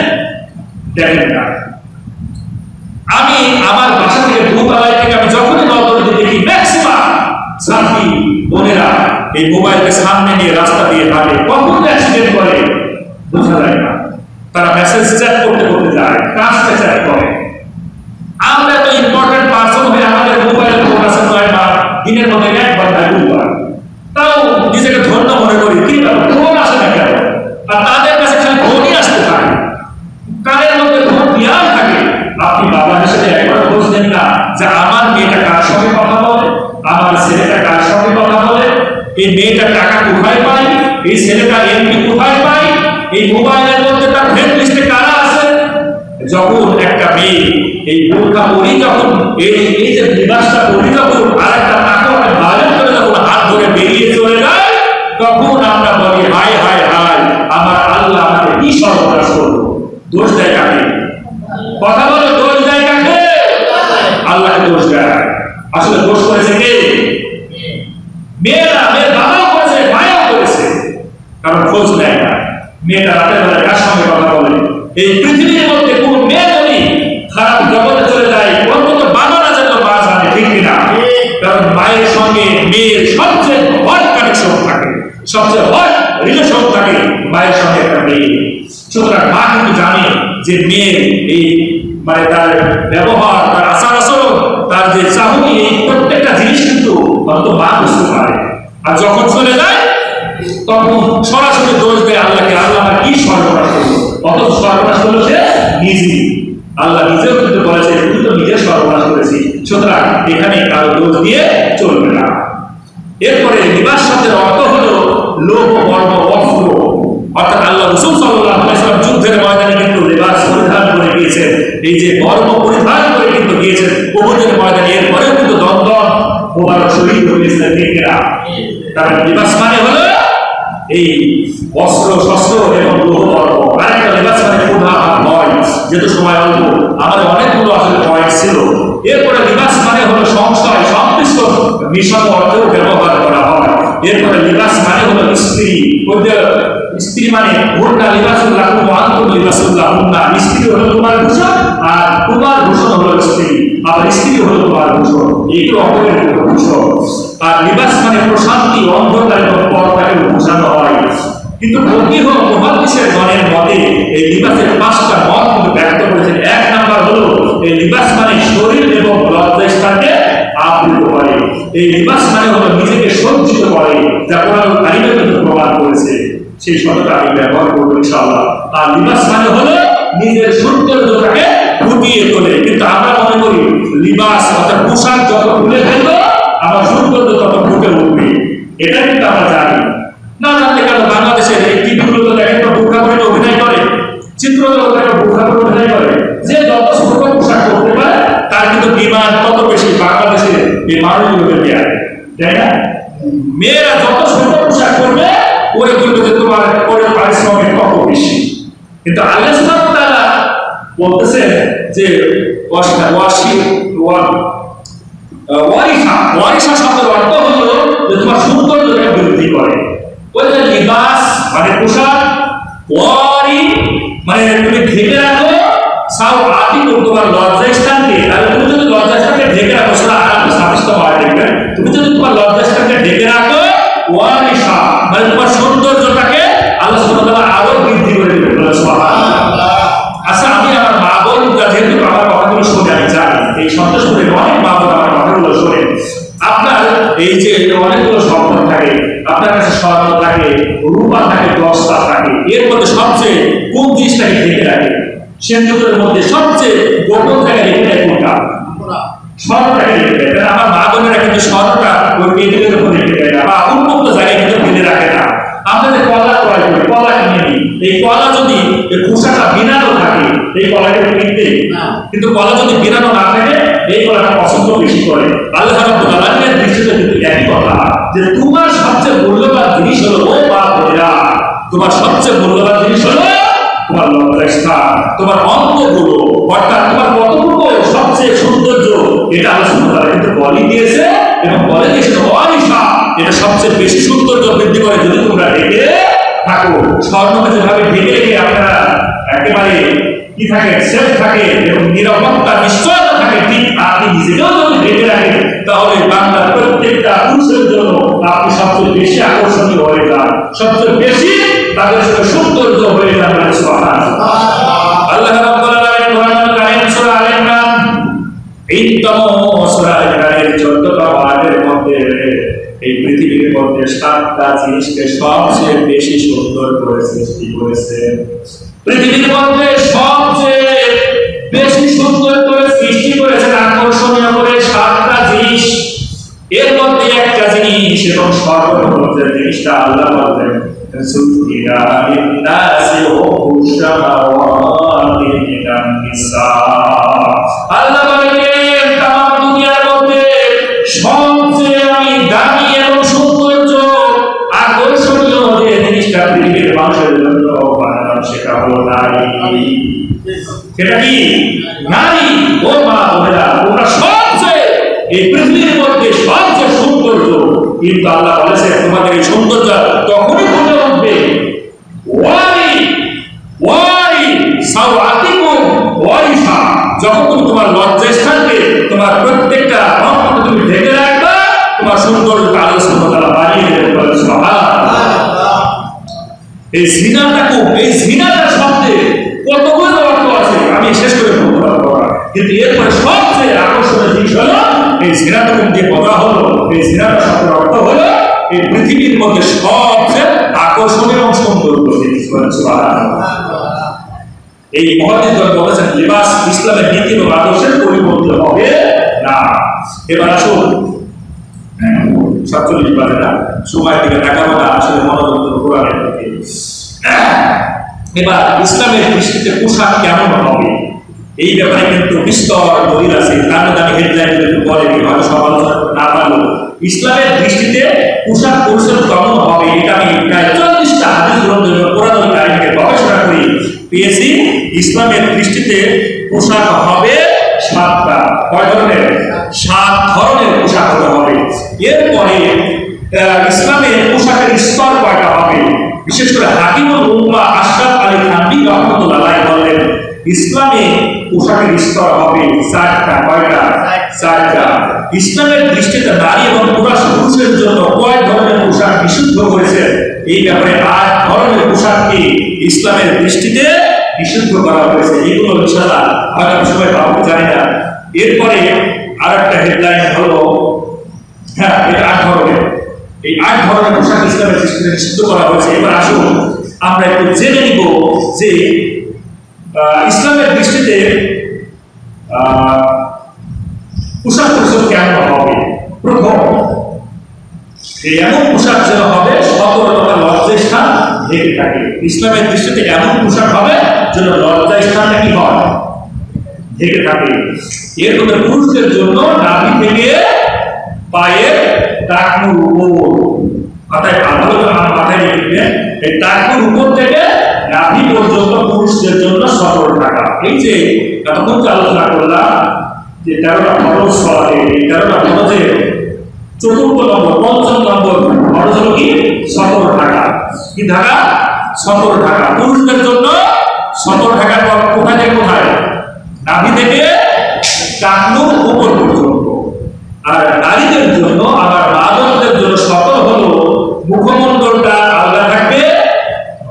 Speaker 1: দেখেন না। আমি আমার বাসা থেকে দোতলায় থেকে আমি যখনই নজর দিয়ে দেখি ম্যাক্সিমাম সাথী বোনেরা এই মোবাইলকে সামনে নিয়ে রাস্তা দিয়ে হাঁটে, কখন অ্যাক্সিডেন্ট করে বোঝা যায় না। তারা মেসেজ চ্যাট করতে করতে যায়, কাজটা চ্যাট করে। আমরা তো ইম্পর্টেন্ট পার্সন হয়ে আমাদের মোবাইল ফোন আছে 9 বার, দিনের মধ্যে একবার না দুবার, তাও নিজেকে ধন্য মনে করি কি ফোন আসে না কেন? আর তাদের কাছে খালি ফোনই আসতে থাকে, কানের মধ্যে ফোন দেওয়া থাকে। আপনি বাবার সাথে একবার খোঁজ নেন না যে আমার মেয়েটা কার সঙ্গে কথা বলে, আমার ছেলেটা কার সঙ্গে কথা বলে, এই মেয়েটা টাকা কোথায় পায়, এই ছেলেটা এমপি কোথায় পায়, এই মোবাইলের মধ্যে তার ফ্রেন্ড লিস্টে কারা আছে। যখন একটা মেয়ে এই বোরকা পরি, যখন এই যে লিবাসটা পরি, যখন আরেকটা তাকে বায়ন করে যখন হাত ধরে বেরিয়ে চলে যায়, তখন আমরা বলি হায় হায় হায়, আমার আল্লাহ আমাকে কি সর্বনাশ করলো। দোষ দেয় কাকে? কথা বলো, দোষ দেয় কাকে? আল্লাহকে দোষ দেয়। আসলে দোষ করেছে কে? মেয়েরা, মেয়ের বাবাও করেছে, মায়াও করেছে, কারণ খোঁজ নেয় না। মেয়েটা রাতের বেলা কার সঙ্গে কথা বলে? এই পৃথিবীর মধ্যে কোন মেয়ে যদি খারাপ জগতে চলে যায়, অন্তত বাবা না যেন মা জানে, ঠিক কিনা? কারণ মায়ের সঙ্গে মেয়ের সবচেয়ে হট কানেকশন থাকে, সবচেয়ে হট রিলেশন থাকে মায়ের সঙ্গে একটা মেয়ে। সুতরাং মা কিন্তু জানে যে মেয়ের এই মানে তার ব্যবহার, তার আচার আচরণ, তার যে চাহনি, এই প্রত্যেকটা জিনিস কিন্তু অন্তত মা বুঝতে পারে। আর যখন চলে যায় তখন সরাসরি দোষ দেয় আল্লাহকে, আল্লাহ আমার কি সর্বনাশ করলো। অথচ সর্বনাশ করলো সে নিজেই। আল্লাহ নিজেও কিন্তু বলেছে তুমি তো নিজের সর্বনাশ করেছি। সুতরাং এখানে কারো দোষ দিয়ে চলবে না। এরপরে লিবাস শব্দের অর্থ হলো লোক, বর্ণ, বস্ত্র। অর্থাৎ আল্লাহ রাসূল সাল্লাল্লাহু আলাইহি ওয়াসাল্লাম যুদ্ধের ময়দানে কিন্তু লিবাস পরিধান করে গিয়েছেন, এই যে বর্ণ পরিধান করে কিন্তু গিয়েছেন উহুদের ময়দানে। এরপরেও কিন্তু দন্দন মোবারক শহীদ হয়েছিলেন, ঠিক কিনা? তার লিবাস মানে হলো এই বস্ত্র, শস্ত্র এবং লোহ বর্ণ। আরেকটা লিবাস মানে ক্ষুধা আর ভয়। যেহেতু সময় অল্প, আমাদের অনেকগুলো আসলে পয়েন্ট ছিল। এরপরে লিবাস মানে হলো সংশয়, সংশ্লিষ্ট মিশন অর্থেও ব্যবহার করা হয়। এরপরে লিবাস মানে হলো স্ত্রী। স্ত্রী মানে হুন্না লিবাসুল্লাহ ওয়া আনতুম লিবাসুল্লাহ হুন্না। স্ত্রী হলো তোমার ভূষণ আর তোমার ভূষণ হলো স্ত্রী, আবার স্ত্রী হলো তোমার ভূষণ। এইগুলো অপরের ভূষণ। আর লিবাস মানে প্রশান্তি, অন্ধকার এবং পর্দাকে বোঝানো হয়। কিন্তু ফকিহ ও মুহাদ্দিসের গণের মতে এই লিবাসের 5টা মত কিন্তু ব্যক্ত করেছেন। 1 নাম্বার হলো এই লিবাস মানে শরীর এবং লজ্জাস্থানকে আবৃত করে। এই লিবাস মানে হলো নিজেকে সজ্জিত করে, যা কোরআন কারীমে কিন্তু প্রমাণ করেছে। সেই শব্দটা আমি ব্যবহার করব ইনশাআল্লাহ। আর লিবাস মানে হলো নিজের সৌন্দর্যটাকে ফুটিয়ে তোলে। কিন্তু আমরা মনে করি লিবাস অর্থাৎ পোশাক যত খুলে ফেলবো আমার সৌন্দর্য তত ফুটে উঠবে। এটা কিন্তু আমরা জানি না। জানলে কেন বাংলাদেশের এই টিভিগুলোতে দেখেন তো বোরকা পরে অভিনয় করে, চিত্রজগতে বোরকা পরে অভিনয় করে। যে যত ছোট পোশাক করতে পারে তার কিন্তু ডিমান্ড তত বেশি বাংলাদেশের এই মানুষগুলোকে দেয়, তাই না? মেয়েরা যত ছোট পোশাক করবে ওরে কিন্তু তোমার ওর পারিশ্রমিক তত বেশি। কিন্তু আল্লাহ সুবহানাহু ওয়া তাআলা বলতেছে যে ওয়ারিসা শব্দের অর্থ হলো যে তোমার সৌন্দর্যকে বৃদ্ধি করে। ওই যে লিবাস মানে পোশাক, ওয়ারি মানে তুমি ঢেকে রাখো, সাও আতি তোমার লজ্জাস্থানকে। তাহলে তুমি যদি লজ্জাস্থানকে ঢেকে রাখো সেটা আরেকটা সাবিস্ত হয়, দেখবেন। তুমি যদি তোমার লজ্জাস্থানকে ঢেকে রাখো, ওয়ারিসা মানে তোমার সৌন্দর্যটাকে আল্লাহ সুবহানাহু ওয়া তাআলা আরো বৃদ্ধি করে দেবে। সুবহানাল্লাহ। আচ্ছা, আমি আমার মা বোন যেহেতু আমার কথাগুলো শুনে আমি জানি, এই সন্তোষ করে অনেক মা বোন আমার কথাগুলো শোনে। আপনার এই যে অনেকগুলো সম্পদ থাকে, আপনার কাছে স্বর্ণ থাকে, রূপা থাকে, 10টা থাকে, এর মধ্যে সবচেয়ে কোন জিনিসটাকে ঢেকে রাখে? সেন্দ্রের মধ্যে সবচেয়ে গোপন জায়গায় রেখে দেয় কোনটা? স্বর্ণটাকে রেখে দেয়। আমার মা বোনেরা কিন্তু স্বর্ণটা ওই টেবিলের উপর রেখে দেয় না, বা উন্মুক্ত জায়গায় কিন্তু ফেলে রাখে না। আমরা যে কলা ক্রয় করি, কলা কিনে নিই, এই কলা যদি খোসাটা বিনানো থাকে এই কলাটা কিনতে, কিন্তু কলা যদি বিনানো না থাকে এই কলাটা পছন্দ বেশি করে। আল্লাহ রাব্বুল আলামিনের দৃষ্টিতে কিন্তু একই কথা, যে তোমার সবচেয়ে মূল্যবান জিনিস হলো ও মা বোনেরা, তোমার সবচেয়ে মূল্যবান জিনিস হলো তোমার লজ্জাস্থান, তোমার অঙ্গগুলো, অর্থাৎ তোমার কতটুকু সবচেয়ে সৌন্দর্য, এটা আল্লাহ সুবহানাহু ওয়া তাআলা কিন্তু বলে দিয়েছে, এবং বলে দিয়েছে ওয়ারিসা, এটা সবচেয়ে বেশি সৌন্দর্য বৃদ্ধি করে যদি তোমরা ঢেকে থাকো। স্বর্ণকে যেভাবে ঢেকে রেখে আপনারা একেবারে কি থাকে, সেফ থাকে এবং নিরাপত্তা নিশ্চয়তা থাকে, ঠিক আপনি নিজেকেও যদি ঢেকে রাখেন তাহলে বাংলার প্রত্যেকটা পুরুষের জন্য আপনি সবচেয়ে বেশি আকর্ষণীয় হয়ে যান, সবচেয়ে বেশি তাদের সাথে সৌন্দর্য হয়ে যান। আল্লাহ রাব্বুল আলামিন কোরআনুল কারীম সূরা আলে ইমরান 8তম সূরা আলে ইমরানের 14তম আয়াতের মধ্যে এই পৃথিবীর মধ্যে 7টা জিনিসকে সবচেয়ে বেশি সুন্দর করে সৃষ্টি করেছেন। পৃথিবীর মধ্যে সবচেয়ে বেশি সুন্দর করে সৃষ্টি করেছেন, আকর্ষণীয় করে 7টা জিনিস। এর মধ্যে একটা জিনিস এবং সর্বপ্রথম যে জিনিসটা আল্লাহ বলেন সুফিয়া লিন্নাসি হুবুশ শাহাওয়াতি মিনান নিসা। আল্লাহ বলেন তামাম দুনিয়ার মধ্যে সবচেয়ে আমি দামি এবং সৌন্দর্য আকর্ষণীয় যে জিনিসটা পৃথিবীর মানুষের জন্য বানানো সেটা হলো নারী। সেটা কি? নারী। ও মা বোনেরা, তোমরা সবচেয়ে এই পৃথিবীর মধ্যে সবচেয়ে সৌন্দর্য, কিন্তু আল্লাহ বলেছে তোমাদের এই সৌন্দর্য তখনই ফুটে উঠবে যখন তুমি তোমার লজ্জাস্থানকে, তোমার প্রত্যেকটা অঙ্গকে তুমি ঢেকে রাখবা, তোমার সৌন্দর্য আল্লাহ সুবহানাহু ওয়া তাআলা বাড়িয়ে দেবেন। সুবহানাল্লাহ। এই জিনাটার শব্দে কতগুলো অর্থ আছে আমি শেষ করে বলতে পারবো না, কিন্তু এরপরে সবচেয়ে আকর্ষণীয় জিনিস হলো এই জিনাটা যে কথা হলো, এই জিনাটার শব্দের অর্থ হলো এই পৃথিবীর মধ্যে সবচেয়ে আকর্ষণীয় এবং সুন্দর জিনিস। সুবহানাল্লাহ। এই মুহাদ্দিস বলেছেন লিবাস ইসলামের নীতি ও আদর্শের পরিপন্থী হবে না। এবার আসুন 47 বাজে না, সময় দিকে দেখাবো না, আসলে মনোযোগ কোরআনের দিকে। এবার ইসলামের দৃষ্টিতে পোশাক কেমন হবে এই ব্যাপারে কিন্তু বিস্তর দলিল আছে। তার মধ্যে আমি হেডলাইন একটু পরে হয়তো সমালোচনা না পারবো। ইসলামের দৃষ্টিতে পোশাক পরিচ্ছন্ন কেমন হবে এটা আমি প্রায় 40টা হাদিস গ্রন্থ কোরআনুল কারীমে গবেষণা করে পেয়েছি। ইসলামের দৃষ্টিতে পোশাক হবে 7টা। কয় ধরনের? 7 ধরনের পোশাক হতে হবে। এরপরে ইসলামের পোশাকের স্তর কয়টা হবে? বিশেষ করে হাকিমুল উম্মাহ আশরাফ আলী থানভী রাহমাতুল্লাহ আলাইহি বলেন ইসলামে পোশাকের স্তর হবে 4টা। কয়টা? 4টা। ইসলামের দৃষ্টিতে নারী এবং পুরুষের জন্য কয় ধরনের পোশাক নিষিদ্ধ করেছে এই ব্যাপারে 8 ধরনের পোশাককে ইসলামের দৃষ্টিতে নিষিদ্ধ করা হয়েছে। এগুলো ইনশাআল্লাহ আগামী সময় পাবো জানি না। এরপরে আরেকটা হেডলাইন হলো এটা 8 ধরনের। এই 8 ধরনের পোশাক ইসলামের দৃষ্টিতে নিষিদ্ধ করা হয়েছে। এবার আসুন আমরা একটু জেনে নিব যে ইসলামের দৃষ্টিতে পোশাক পরিচ্ছদ কেমন হবে। প্রথম, এমন পোশাক যেন হবে সতর্কতা লজ্জাস্থান ঢেকে থাকে। ইসলামের দৃষ্টিতে এমন পোশাক হবে যেন লজ্জাস্থানটা কি হয়? ঢেকে থাকে। এর মধ্যে পুরুষদের জন্য নাভি থেকে পায়ের টাকনুর উপর, মাথায় মাথায় রেখে এই টাকনুর উপর থেকে নাভি পর্যন্ত পুরুষদের জন্য সতর্ক থাকা। এই যে এতক্ষণ আলোচনা করলাম যে 13টা ফরজ সলাতে, এই 13টা ফরজের 4র্থ নম্বর 5ম নম্বর ফরজ হলো কি? সতর্ক থাকা। কি থাকা? সতর্ক থাকা। পুরুষদের জন্য সতর্ক থাকার কোথায় থেকে কোথায়? নাভি থেকে টাকনুর উপর পর্যন্ত। আর নারীদের জন্য আবার মা-বোনদের জন্য সতর্ক হলো মুখমণ্ডলটা আলাদা থাকবে,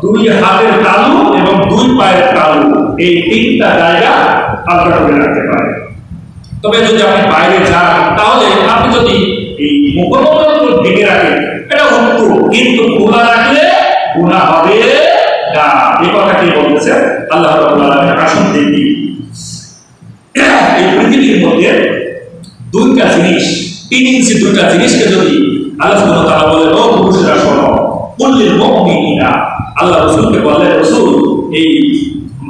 Speaker 1: 2 হাতের তালু এবং 2 পায়ের তালু, এই 3টা জায়গা আলাদা করে রাখতে পারে। তবে যদি আপনি বাইরে যান তাহলে আপনি যদি এই মুখমণ্ডল ঢেকে রাখেন এটা উত্তম, কিন্তু খোলা রাখলে গুনাহ হবে না। এই কথা কি বলতেছে আল্লাহ রাব্বুল আলামিন? আসুন দেখি এই পৃথিবীর মধ্যে দুইটা জিনিস 3 ইঞ্চি দুইটা জিনিসকে যদি আল্লাহ সুবহানাহু ওয়া তাআলা বলেন ও পুরুষরা শোনো কুল্লিল মুমিনিনা আল্লাহ রাসূলকে বললেন রাসূল এই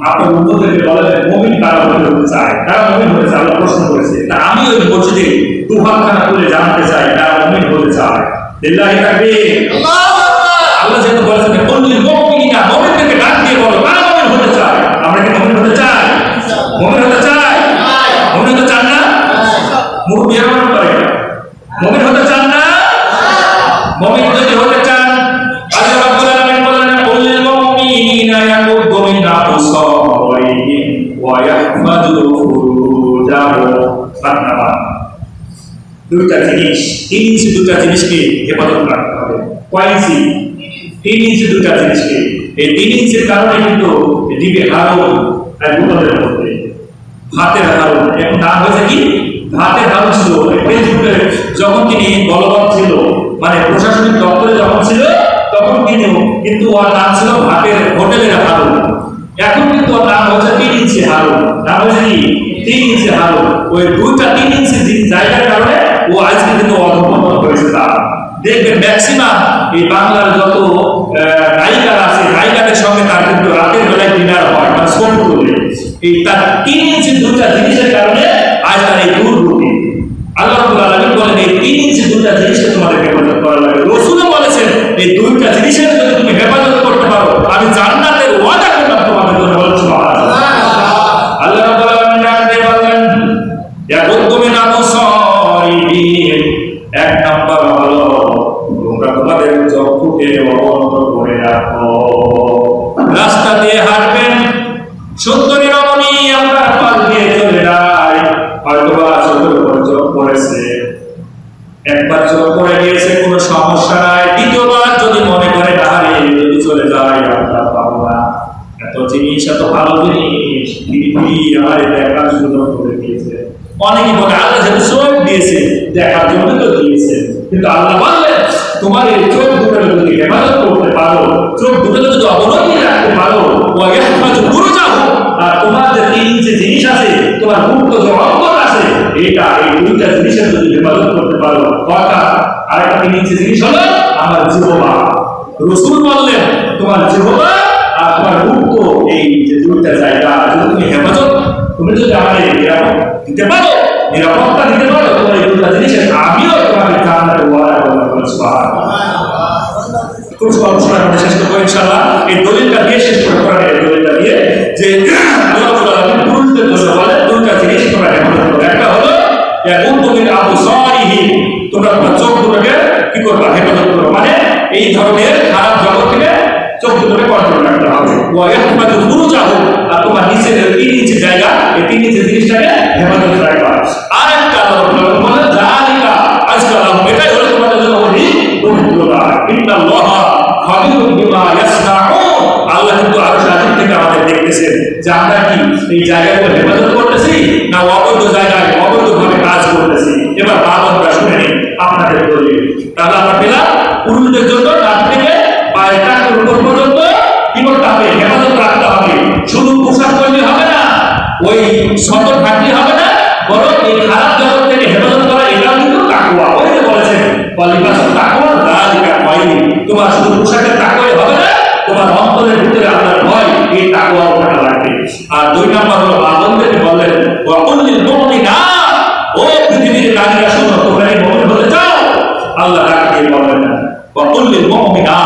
Speaker 1: আপনার উম্মতকে বলেন মুমিন কারা হতে চায় কারা মুমিন হতে চায় আল্লাহ প্রশ্ন করেছে তা আমি ওই মসজিদে দুহাতখানা তুলে জানতে চাই কারা মুমিন হতে চায় লিল্লাহি তাকবীর আল্লাহু আকবার আল্লাহ যেটা বলেছেন কুল্লিল মুমিনিনা মুমিনকে ডাক দিয়ে বলো কারা মুমিন হতে চায় আমরা কি মুমিন হতে চাই মুমিন হতে চাই মুমিন হতে চান না মুখ দিয়ে বলতে পারে মুমিন হতে চান না মুমিন যদি হতে চান আল্লাহ রাব্বুল আলামিন বলেন কুল্লিল মুমিনিনা ইয়াকুদ্দু মিন আবসারিহিম ওয়া ইয়াহফাযু ফুরুজাহুম সান্নামা দুইটা জিনিস 3 ইঞ্চি দুইটা জিনিসকে হেফাজত রাখতে হবে কয় ইঞ্চি 3 ইঞ্চি দুইটা জিনিসকে এই 3 ইঞ্চির কারণে কিন্তু দিবে হারুন আর বিপদের মধ্যে ভাতের হারুন এখন নাম হয়েছে কি ভাতের হারুন ছিল ফেসবুকে যখন তিনি বলবৎ ছিল মানে প্রশাসনিক দপ্তরে যখন ছিল তখন কিন্তু ওর নাম ছিল ভাতের হোটেলের হারুন এখন কিন্তু ওর নাম হচ্ছে 3 ইঞ্চি হারুন নাম হচ্ছে কি 3 ইঞ্চি হারুন ওই দুইটা 3 ইঞ্চি জায়গার কারণে ও আজকে কিন্তু অধঃপতন হয়েছে তার দেখবেন ম্যাক্সিমাম এই বাংলার যত নায়িকারা আছে নায়িকাদের সঙ্গে তার কিন্তু রাতের বেলায় ডিনার হয় মানে স্কোপ করে এই তার 3 ইঞ্চি দুইটা জিনিসের কারণে আজ তার এই দুর্গতি আল্লাহ রাব্বুল আলামিন বলেন এই 3 ইঞ্চি দুইটা জিনিসকে তোমাদের হেফাজত করা লাগবে রাসূলও বলেছেন এই দুইটা জিনিসের যদি তুমি হেফাজত করতে পারো আমি জান্নাতের ওয়াদা করলাম তোমাদের জন্য বলেন সুবহানাল্লাহ আল্লাহ রাব্বুল আলামিন ডাকতে বলেন ইয়াকুদ্দু মিন আবসারিহিম এক নাম্বার হলো তোমরা তোমাদের চক্ষুকে অবনত করে রাখো রাস্তা দিয়ে হাঁটবেন সুন্দরী রমণী আপনার পাশ দিয়ে চলে যায় হয়তোবা চোখের উপর চোখ পড়েছে একবার চোখ পড়ে গিয়েছে কোনো সমস্যা নাই দ্বিতীয়বার যদি মনে করে না রে যদি চলে যায় আপনার পাবো না এত জিনিস এত ভালো জিনিস পৃথিবী আমার দেখার সুযোগ করে দিয়েছে অনেকে বলে আল্লাহ যেহেতু চোখ দিয়েছে দেখার জন্য তো দিয়েছে কিন্তু আল্লাহ বললেন তোমার এই চোখ দুটো যদি হেফাজত করতে পারো চোখ দুটো যদি অবনতি রাখতে পারো আর তোমার যে 3 ইঞ্চি জিনিস আছে তোমার মুক্ত যে অঙ্গন আছে এটা এই দুইটা জিনিসের যদি হেফাজত করতে পারো অর্থাৎ আরেকটা 3 ইঞ্চি জিনিস হলো আমার জিহ্বা রাসূল বললেন তোমার জিহ্বা আর তোমার মুক্ত এই যে দুইটা জায়গা যদি তুমি হেফাজত তুমি যদি আমাদের নিরাপদ দিতে পারো নিরাপত্তা দিতে পারো তোমার এই দুইটা জিনিসের আমিও তোমাকে জান্নাতের ওয়াদা করলাম সুবহানাল্লাহ খুব সহজভাবে আমরা শেষ করবো ইনশাআল্লাহ এই দলিলটা দিয়ে শেষ করে কোরআনের এই দলিলটা দিয়ে যে আল্লাহ রাব্বুল আলামিন পুরুষদের জন্য বলেন দুইটা জিনিস তোমরা হেফাজত করো একটা হলো ইয়াকুদ্দু মিন আবসারিহিম তোমরা তোমার চোখ দুটোকে কি করবা হেফাজত করো মানে এই ধরনের খারাপ জগৎ থেকে চোখ দুটোকে কন্ট্রোল রাখতে হবে ওয়া ইয়াহফাযু ফুরুজাহুম আর তোমার নিচের 3 ইঞ্চি জায়গা এই 3 ইঞ্চি জিনিসটাকে হেফাজত রাখবা আর একটা আল্লাহ রাব্বুল আলামিন বলেন জালিকা আজকালাম এটাই হলো তোমাদের জন্য অধিক পবিত্রতা ইন্নাল্লাহা খাবিরুম বিমা ইয়াসনাউন আল্লাহ কিন্তু আরশ আজিম থেকে আমাদের দেখতেছেন যে আমরা কি এই জায়গাগুলো হেফাজত করতেছি না অবৈধ জায়গায় অবৈধভাবে কাজ করতেছি এবার বাবা শুনে নিন আপনাদের দলিল তাহলে আমরা পেলাম পুরুষদের জন্য নাক থেকে পায়ের টাকের উপর পর্যন্ত কি করতে হবে হেফাজত রাখতে হবে শুধু পোশাক করলে হবে না ওই সতর্ক থাকলে হবে না বরং এই খারাপ জগৎ থেকে হেফাজত করা এটাও কিন্তু তাকওয়া ওই যে বলেছেন ওয়ালিবাসুত তাকওয়া যালিকা খায়রুন তোমার শুধু পোশাকের তাকওয়াই হবে না তোমার অন্তরের ভিতরে আল্লাহর ভয় এই তাকওয়াও থাকা লাগবে আর 2 নাম্বার হলো আনন্দকে বললেন ওয়া কুল্লিল মুমিনা ও পৃথিবীর নারীরা শোনো তোমরা এই মুমিন হতে চাও আল্লাহ ডাকে বলেন ওয়া কুল্লিল মুমিনা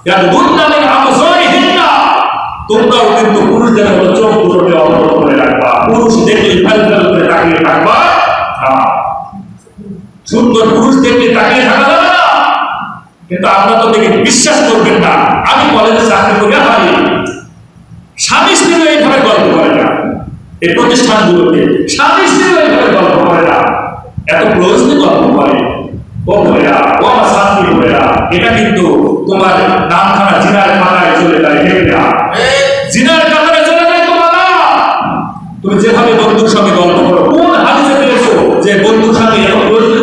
Speaker 1: ইয়াকুদ্দুনা মিন আবসারিহিন্না তোমরাও কিন্তু পুরুষদের মতো চোখ দুটোকে অবনত করে রাখবা পুরুষ দেখলে ফেলফেল করে তাকিয়ে থাকবা না সুন্দর পুরুষ দেখলে তাকিয়ে থাকা যাবে না কিন্তু আমরা তো দেখে বিশ্বাস করবেন না আমি কলেজে চাকরি করে হারি স্বামী স্ত্রী এইভাবে গল্প করে না এই প্রতিষ্ঠানগুলোতে স্বামী স্ত্রী এইভাবে গল্প করে না এত ক্লোজলি গল্প করে ও ভাইয়া ও আমার সাথী ভাইয়া এটা কিন্তু তোমার নামখানা জিনার কাতারে চলে যায় হেবরা জিনার কাতারে চলে যায় তোমারা তুমি যেভাবে বন্ধুর সঙ্গে গল্প করো কোন হাদিসে পেয়েছো যে বন্ধুর সঙ্গে এত ক্লোজলি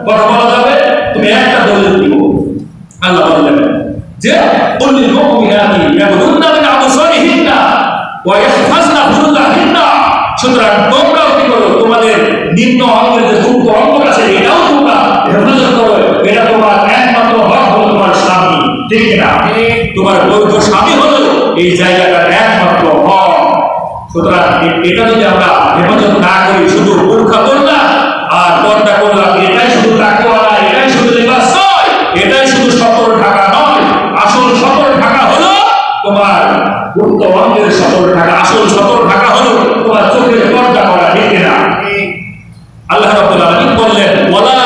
Speaker 1: কথা বলা যাবে তুমি একটা দলিল দিও আল্লাহ বললেন যে কুল্লিল মুমিনাতি ইয়াকুদ্দুনা মিন আবসারিহিন্না ওয়া ইয়াহফাজনা ফুরুজাহিন্না সুতরাং তোমরাও কি করো তোমাদের নিম্ন অঙ্গের যে গুপ্ত অঙ্গ আছে এটাও তোমরা হেফাজত করো। এটা তোমার একমাত্র হক হলো তোমার স্বামী, ঠিক না? তোমার বৈধ স্বামী হলো এই জায়গাটার একমাত্র হক। সুতরাং এটা যদি আমরা হেফাজত না করি, শুধু বোরখা পরলাম আর পর্দা করলাম, এটাই শুধু তাকওয়া না, এটাই শুধু লিবাস নয়, এটাই শুধু সতর ঢাকা নয়। আসল সতর ঢাকা হলো তোমার গুপ্ত অঙ্গের সতর ঢাকা। আসল সতর ঢাকা হলো তোমার চোখের পর্দা করা, ঠিক না? আল্লাহ রাব্বুল আলামিন বললেন ওয়ালা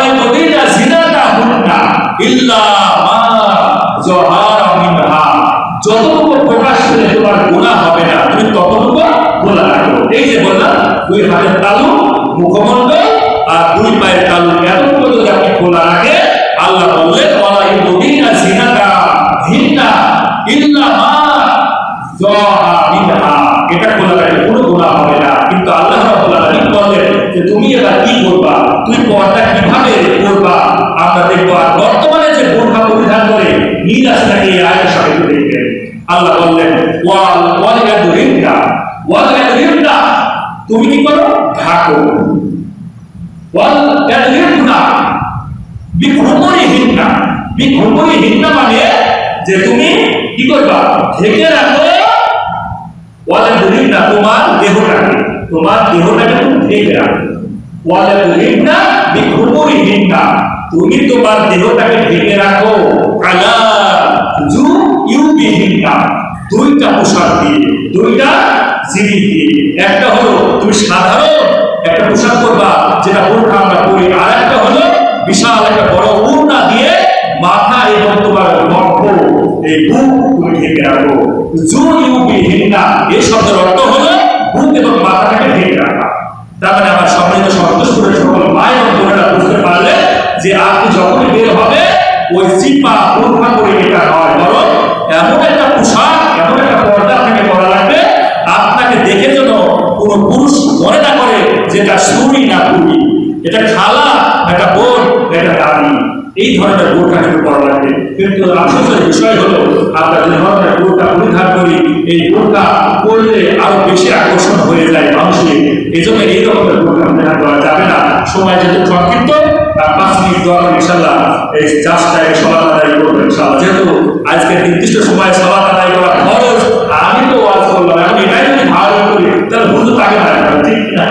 Speaker 1: ইউদিনা জিনাতাহুন্না ইল্লা মা যাহারা মিনহা। যতটুকু প্রকাশ করে তোমার গুনাহ হবে না, তুমি ততটুকু খোলা রাখো। এই যে বললাম, দুই হাতের তালু, মুখমণ্ডল আর দুই পায়ের তালু, এতটুকু যদি আপনি খোলা রাখে, আল্লাহ বললেন ওয়ালা ইউদিনা জিনাতাহুন্না ইল্লা মা যাহারা মিনহা। এটা খোলা রাখলে কোনো গুনাহ হবে না। কিন্তু আল্লাহ রাব্বুল আলামিন বললেন যে তুমি এবার কি করবা, তুমি পর্দা কিভাবে করবা। আমরা দেখবো আর বর্তমানে যে বোরখা পরিধান করে নীল আছে নাকি এই আয়াতের সাথে দেখবেন। আল্লাহ বললেন ওয়াল ইয়াদরিবনা, তুমি কি করো, ঢাকো। ওয়াল ইয়াদরিবনা বিখুমুরিহিন্না মানে যে তুমি কি করবা, ঢেকে রাখো। ওয়ালাদুরিনা তোমার দেহটাকে তুমি ঢেকে রাখো। ওয়ালাদুরিনা বিখুমুরিহিন্না, তুমি তোমার দেহটাকে ঢেকে রাখো। আলা জুয়ুবিহিন্না, দুইটা পোশাক দিয়ে, দুইটা জিনিস দিয়ে। একটা হলো তুমি সাধারণ একটা পোশাক করবা যেটা বোরখা আমরা পরি, আর একটা হলো বিশাল একটা বড় ওড়না দিয়ে মাথা এবং তোমার বক্ষ, এই বুক তুমি ঢেকে রাখো। জুয়ুবিহিন্না এই শব্দের অর্থ হলো বুক এবং মাথাটাকে ঢেকে রাখা। তার মানে আমার সম্মানিত সন্তোষপুরের সকল মা এবং বোনেরা বুঝতে পারলে যে আপনি যখন বের হবে ওই চিপা বোরখা করে এটা নয়, বরং এমন একটা পোশাক, এমন একটা পর্দা আপনাকে করা লাগবে আপনাকে দেখে যেন কোনো পুরুষ মনে না করে যেটা সুরি না পুরি, এটা খালা, একটা বোন, এটা দাদি। এই ধরনের বোরখা কিন্তু করা লাগবে। কিন্তু আফসোসের বিষয় হলো আমরা যে ধরনের বোরখা পরিধান করি, এই বোরখা করলে আরো বেশি আকর্ষণ হয়ে যায় মানুষের। এই জন্য এই রকমের বোরখা পরিধান করা যাবে না। সময় যেহেতু সংক্ষিপ্ত, 5 মিনিট দরকার ইনশাআল্লাহ এই জাস্টায় সালাত আদায় করবো ইনশাআল্লাহ। যেহেতু আজকে নির্দিষ্ট সময় সালাত আদায় করা ফরজ, আমি তো ওয়াজ করলাম, এখন এটাই যদি ভালো করি তাহলে ভুল তাকে না, ঠিক না?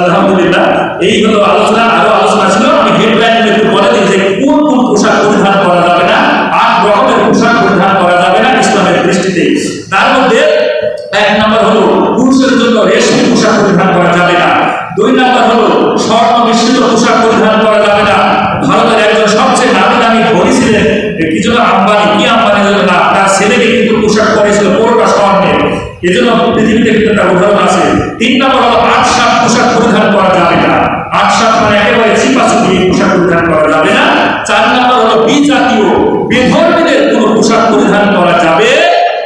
Speaker 1: আলহামদুলিল্লাহ, এই হলো আলোচনা। আরো আলোচনা ছিল, আমি হেডলাইন একটু বলে দিই যে কোন কোন পোশাক পরিধান করা যাবে না। 8 রকমের পোশাক পরিধান করা যাবে না ইসলামের দৃষ্টিতে। তার মধ্যে 1 নম্বর হলো পুরুষের জন্য রেশমি পোশাক পরিধান করা যাবে না। 2 নম্বর হলো স্বর্ণ মিশ্রিত পোশাক পরিধান করা যাবে না। ভারতের একজন সবচেয়ে নামি দামি ধনী ছিলেন, কি যেন আম্বানি, কি আম্বানি যেন না, তার ছেলেকে কিন্তু পোশাক পরেছিল পুরোটা স্বর্ণের। এজন্য পৃথিবীতে কিন্তু একটা উদাহরণ আছে। 3 নম্বর হলো আটসাপ পোশাক পরিধান করা যাবে না। আটসাপ মানে একেবারে চিপাচুপি পোশাক পরিধান করা যাবে না। 4 নম্বর হলো বিজাতীয় বেধর্মীদের কোনো পোশাক পরিধান করা যাবে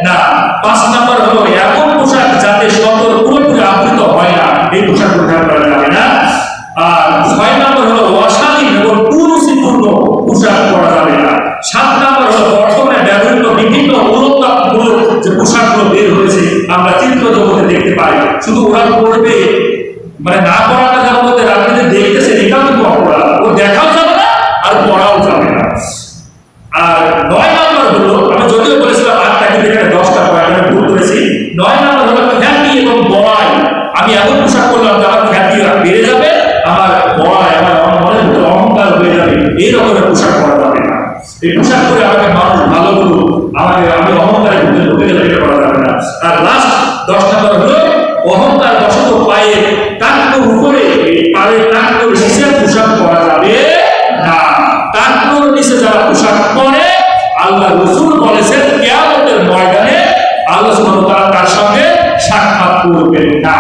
Speaker 1: না। 5 নম্বর হলো এমন পোশাক যাতে সতর পুরোপুরি আবৃত হয় না, এই পোশাক পরিধান করা যাবে না। আর 6 নম্বর হলো অশালীন এবং কুরুচিপূর্ণ পোশাক পরা যাবে না। 7 নম্বর হলো বর্তমানে ব্যবহৃত বিভিন্ন উন্নতমূলক যে পোশাকগুলো বের হয়েছে আমরা চিত্র জগতে দেখতে পাই, শুধু ওরা পড়বে মানে না পড়াটা যাবে বলতে আপনি যে দেখতেছেন এটাও কিন্তু অপরাধ, ও দেখাও যাবে না আর পড়াও যাবে না। আর 9 নম্বর হলো, আমি যদিও বলেছিলাম 8টা কিন্তু এখানে 10টা পয়েন্ট আমি ভুল করেছি। 9 নম্বর হলো খ্যাতি এবং বড়াই। আমি এমন পোশাক করলাম যে আমার খ্যাতি বেড়ে যাবে, আমার বড়াই, আমার মনের ভিতরে অহংকার হয়ে যাবে, এই রকমের পোশাক করা যাবে না। এই পোশাক করে আমাকে মানুষ ভালো বলুক, আমি অহংকারের ভিতরে ঢুকে গেলে এটা করা যাবে না। আর লাস্ট 10 নম্বর হলো অহংকার বশত পায়ে টাকনোর উপরে, পায়ের টাকনোর নিচে পোশাক পরা যাবে না। টাকনোর নিচে যারা পোশাক পরে আল্লাহ রাসূল বলেছেন কিয়ামতের ময়দানে আল্লাহ সুবহানাহু ওয়া তাআলা তার সঙ্গে সাক্ষাৎ করবেন না,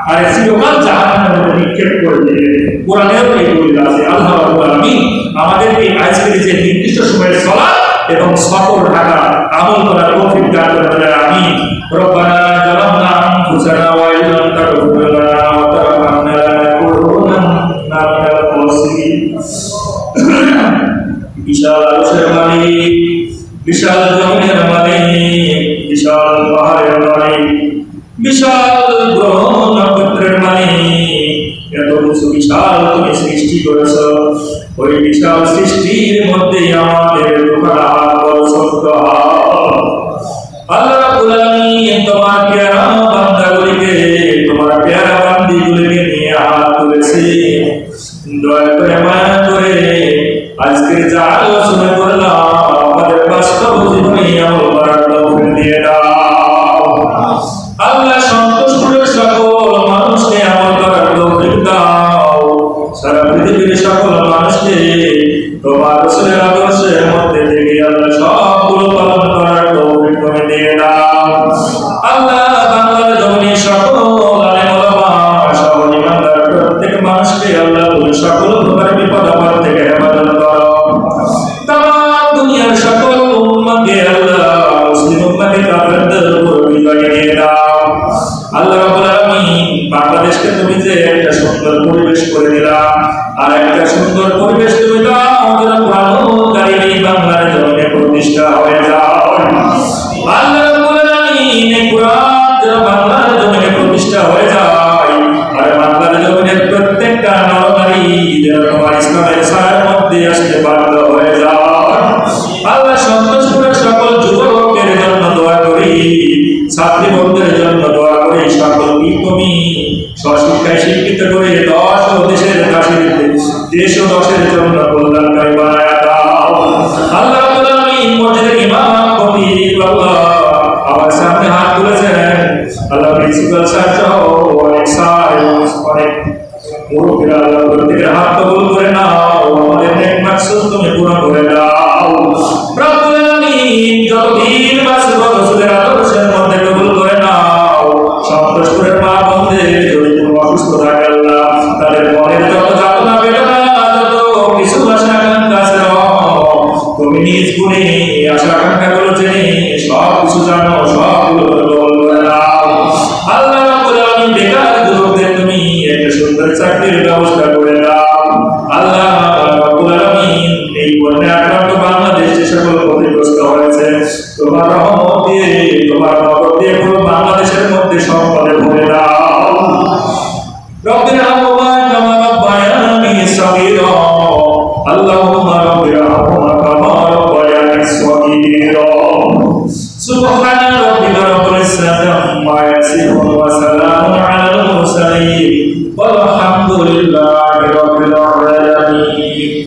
Speaker 1: আর চিরকাল জাহান্নামের মধ্যে নিক্ষেপ করে দেবেন। কোরআনেও এই বলে আছে। আল্লাহ রাব্বুল আলামিন আমাদেরকে আজকের যে নির্দিষ্ট সময়ে সালাত এবং সফর ঢাকা আমল করার তৌফিক দান করুন। আমিন। রব্বানা জালামনা আনফুসানা ওয়া ইল্লাম তাগফির লানা ওয়া তারহামনা লানাকুনান্না মিনাল খাসিরিন। বিশাল আরশের মালিক, বিশাল জমিনের মালিক, বিশাল পাহাড়ের মালিক, বিশাল গ্রহ নক্ষত্রের এত কিছু বিশাল তুমি সৃষ্টি করেছ। ওই বিশাল সৃষ্টির মধ্যে আমাদের দুখানা হাত বড় ছোট্ট হাত। আল্লাহ রাব্বুল আলামিন তোমার প্যারা বান্দাগুলিকে, তোমার প্যারা বান্দিগুলিকে নিয়ে হাত তুলেছে। দয়া করে মায়া করে আজকের যা আলোচনা করলাম আমাদের বাস্তব জীবনে আমল করার তৌফিক দিয়ে দাও। আল্লাহ সন্তুষ্ট সকল মানুষকে আমল করার তৌফিক দাও। সারা পৃথিবীর সকল মানুষকে তোমার রাসূলের আদর্শের মধ্যে থেকে আল্লাহ সবগুলো পালন করার তৌফিক তুমি দিয়ে দাও। আল্লাহ বাংলার জমিনে সকল আলেম ওলামা সকল ইমানদার প্রত্যেক মানুষকে আল্লাহ তুমি সকল প্রকার বিপদ আপদ থেকে হেফাজত করো। তামাম দুনিয়ার সকল উম্মতকে আল্লাহ মুসলিম উম্মতকে কাফেরদের উপর বিজয় দিয়ে দাও। আল্লাহ রাব্বুল আলামিন বাংলাদেশকে তুমি যে একটা সুন্দর পরিবেশ করে দিলা, আর একটা সুন্দর পরিবেশ তুমি দাও যেন প্রাণকারী এই বাংলার জমিনে প্রতিষ্ঠা হয়ে যায়। আল্লাহ রাব্বুল আলামিন এই কুরআন যেন বাংলার জমিনে প্রতিষ্ঠা হয়ে যায়, আর বাংলার জমিনের প্রত্যেকটা নরনারী যেন তোমার ইসলামের ছায়ার মধ্যে আসতে বাধ্য হয়ে যায়। আল্লাহ সন্তোষপুরের সকল যুবকের জন্য দোয়া করি, ছাত্রী বন্ধুদের জন্য দোয়া করি, সকলকে তুমি স্বশিক্ষায় শিক্ষিত করে দেশ ও দশের জন্য কল্যাণকারী বানায়া দাও। আল্লাহ রাব্বুল আলামিন মসজিদের ইমাম খতিব আল্লাহ আমার সামনে হাত তুলেছেন, আল্লাহ প্রিন্সিপাল স্যার সহ অনেক স্যার এবং অনেক মুরব্বীরা আল্লাহ প্রত্যেকের হাত কবুল করে নাও, আমাদের নেক মাকসুদ তুমি পূরণ করে দাও। রাব্বুল আলামিন যতদিন বাঁচব রাসূলের আদর্শের মধ্যে কবুল করে নাও। সন্তোষপুরের মা বোনদের যদি কোনো অসুস্থ থাকে আল্লাহ তাদের মনের যত যাতনা বেদনা যত কিছু আশা আকাঙ্ক্ষা আছে তুমি নিজ গুণে আশা আকাঙ্ক্ষাগুলো জেনে সব কিছু জানো, সবগুলো কবুল করে নাও। আল্লাহ রাব্বুল আলামিন বেকার যুবকদের তুমি একটা সুন্দর চাকরির ব্যবস্থা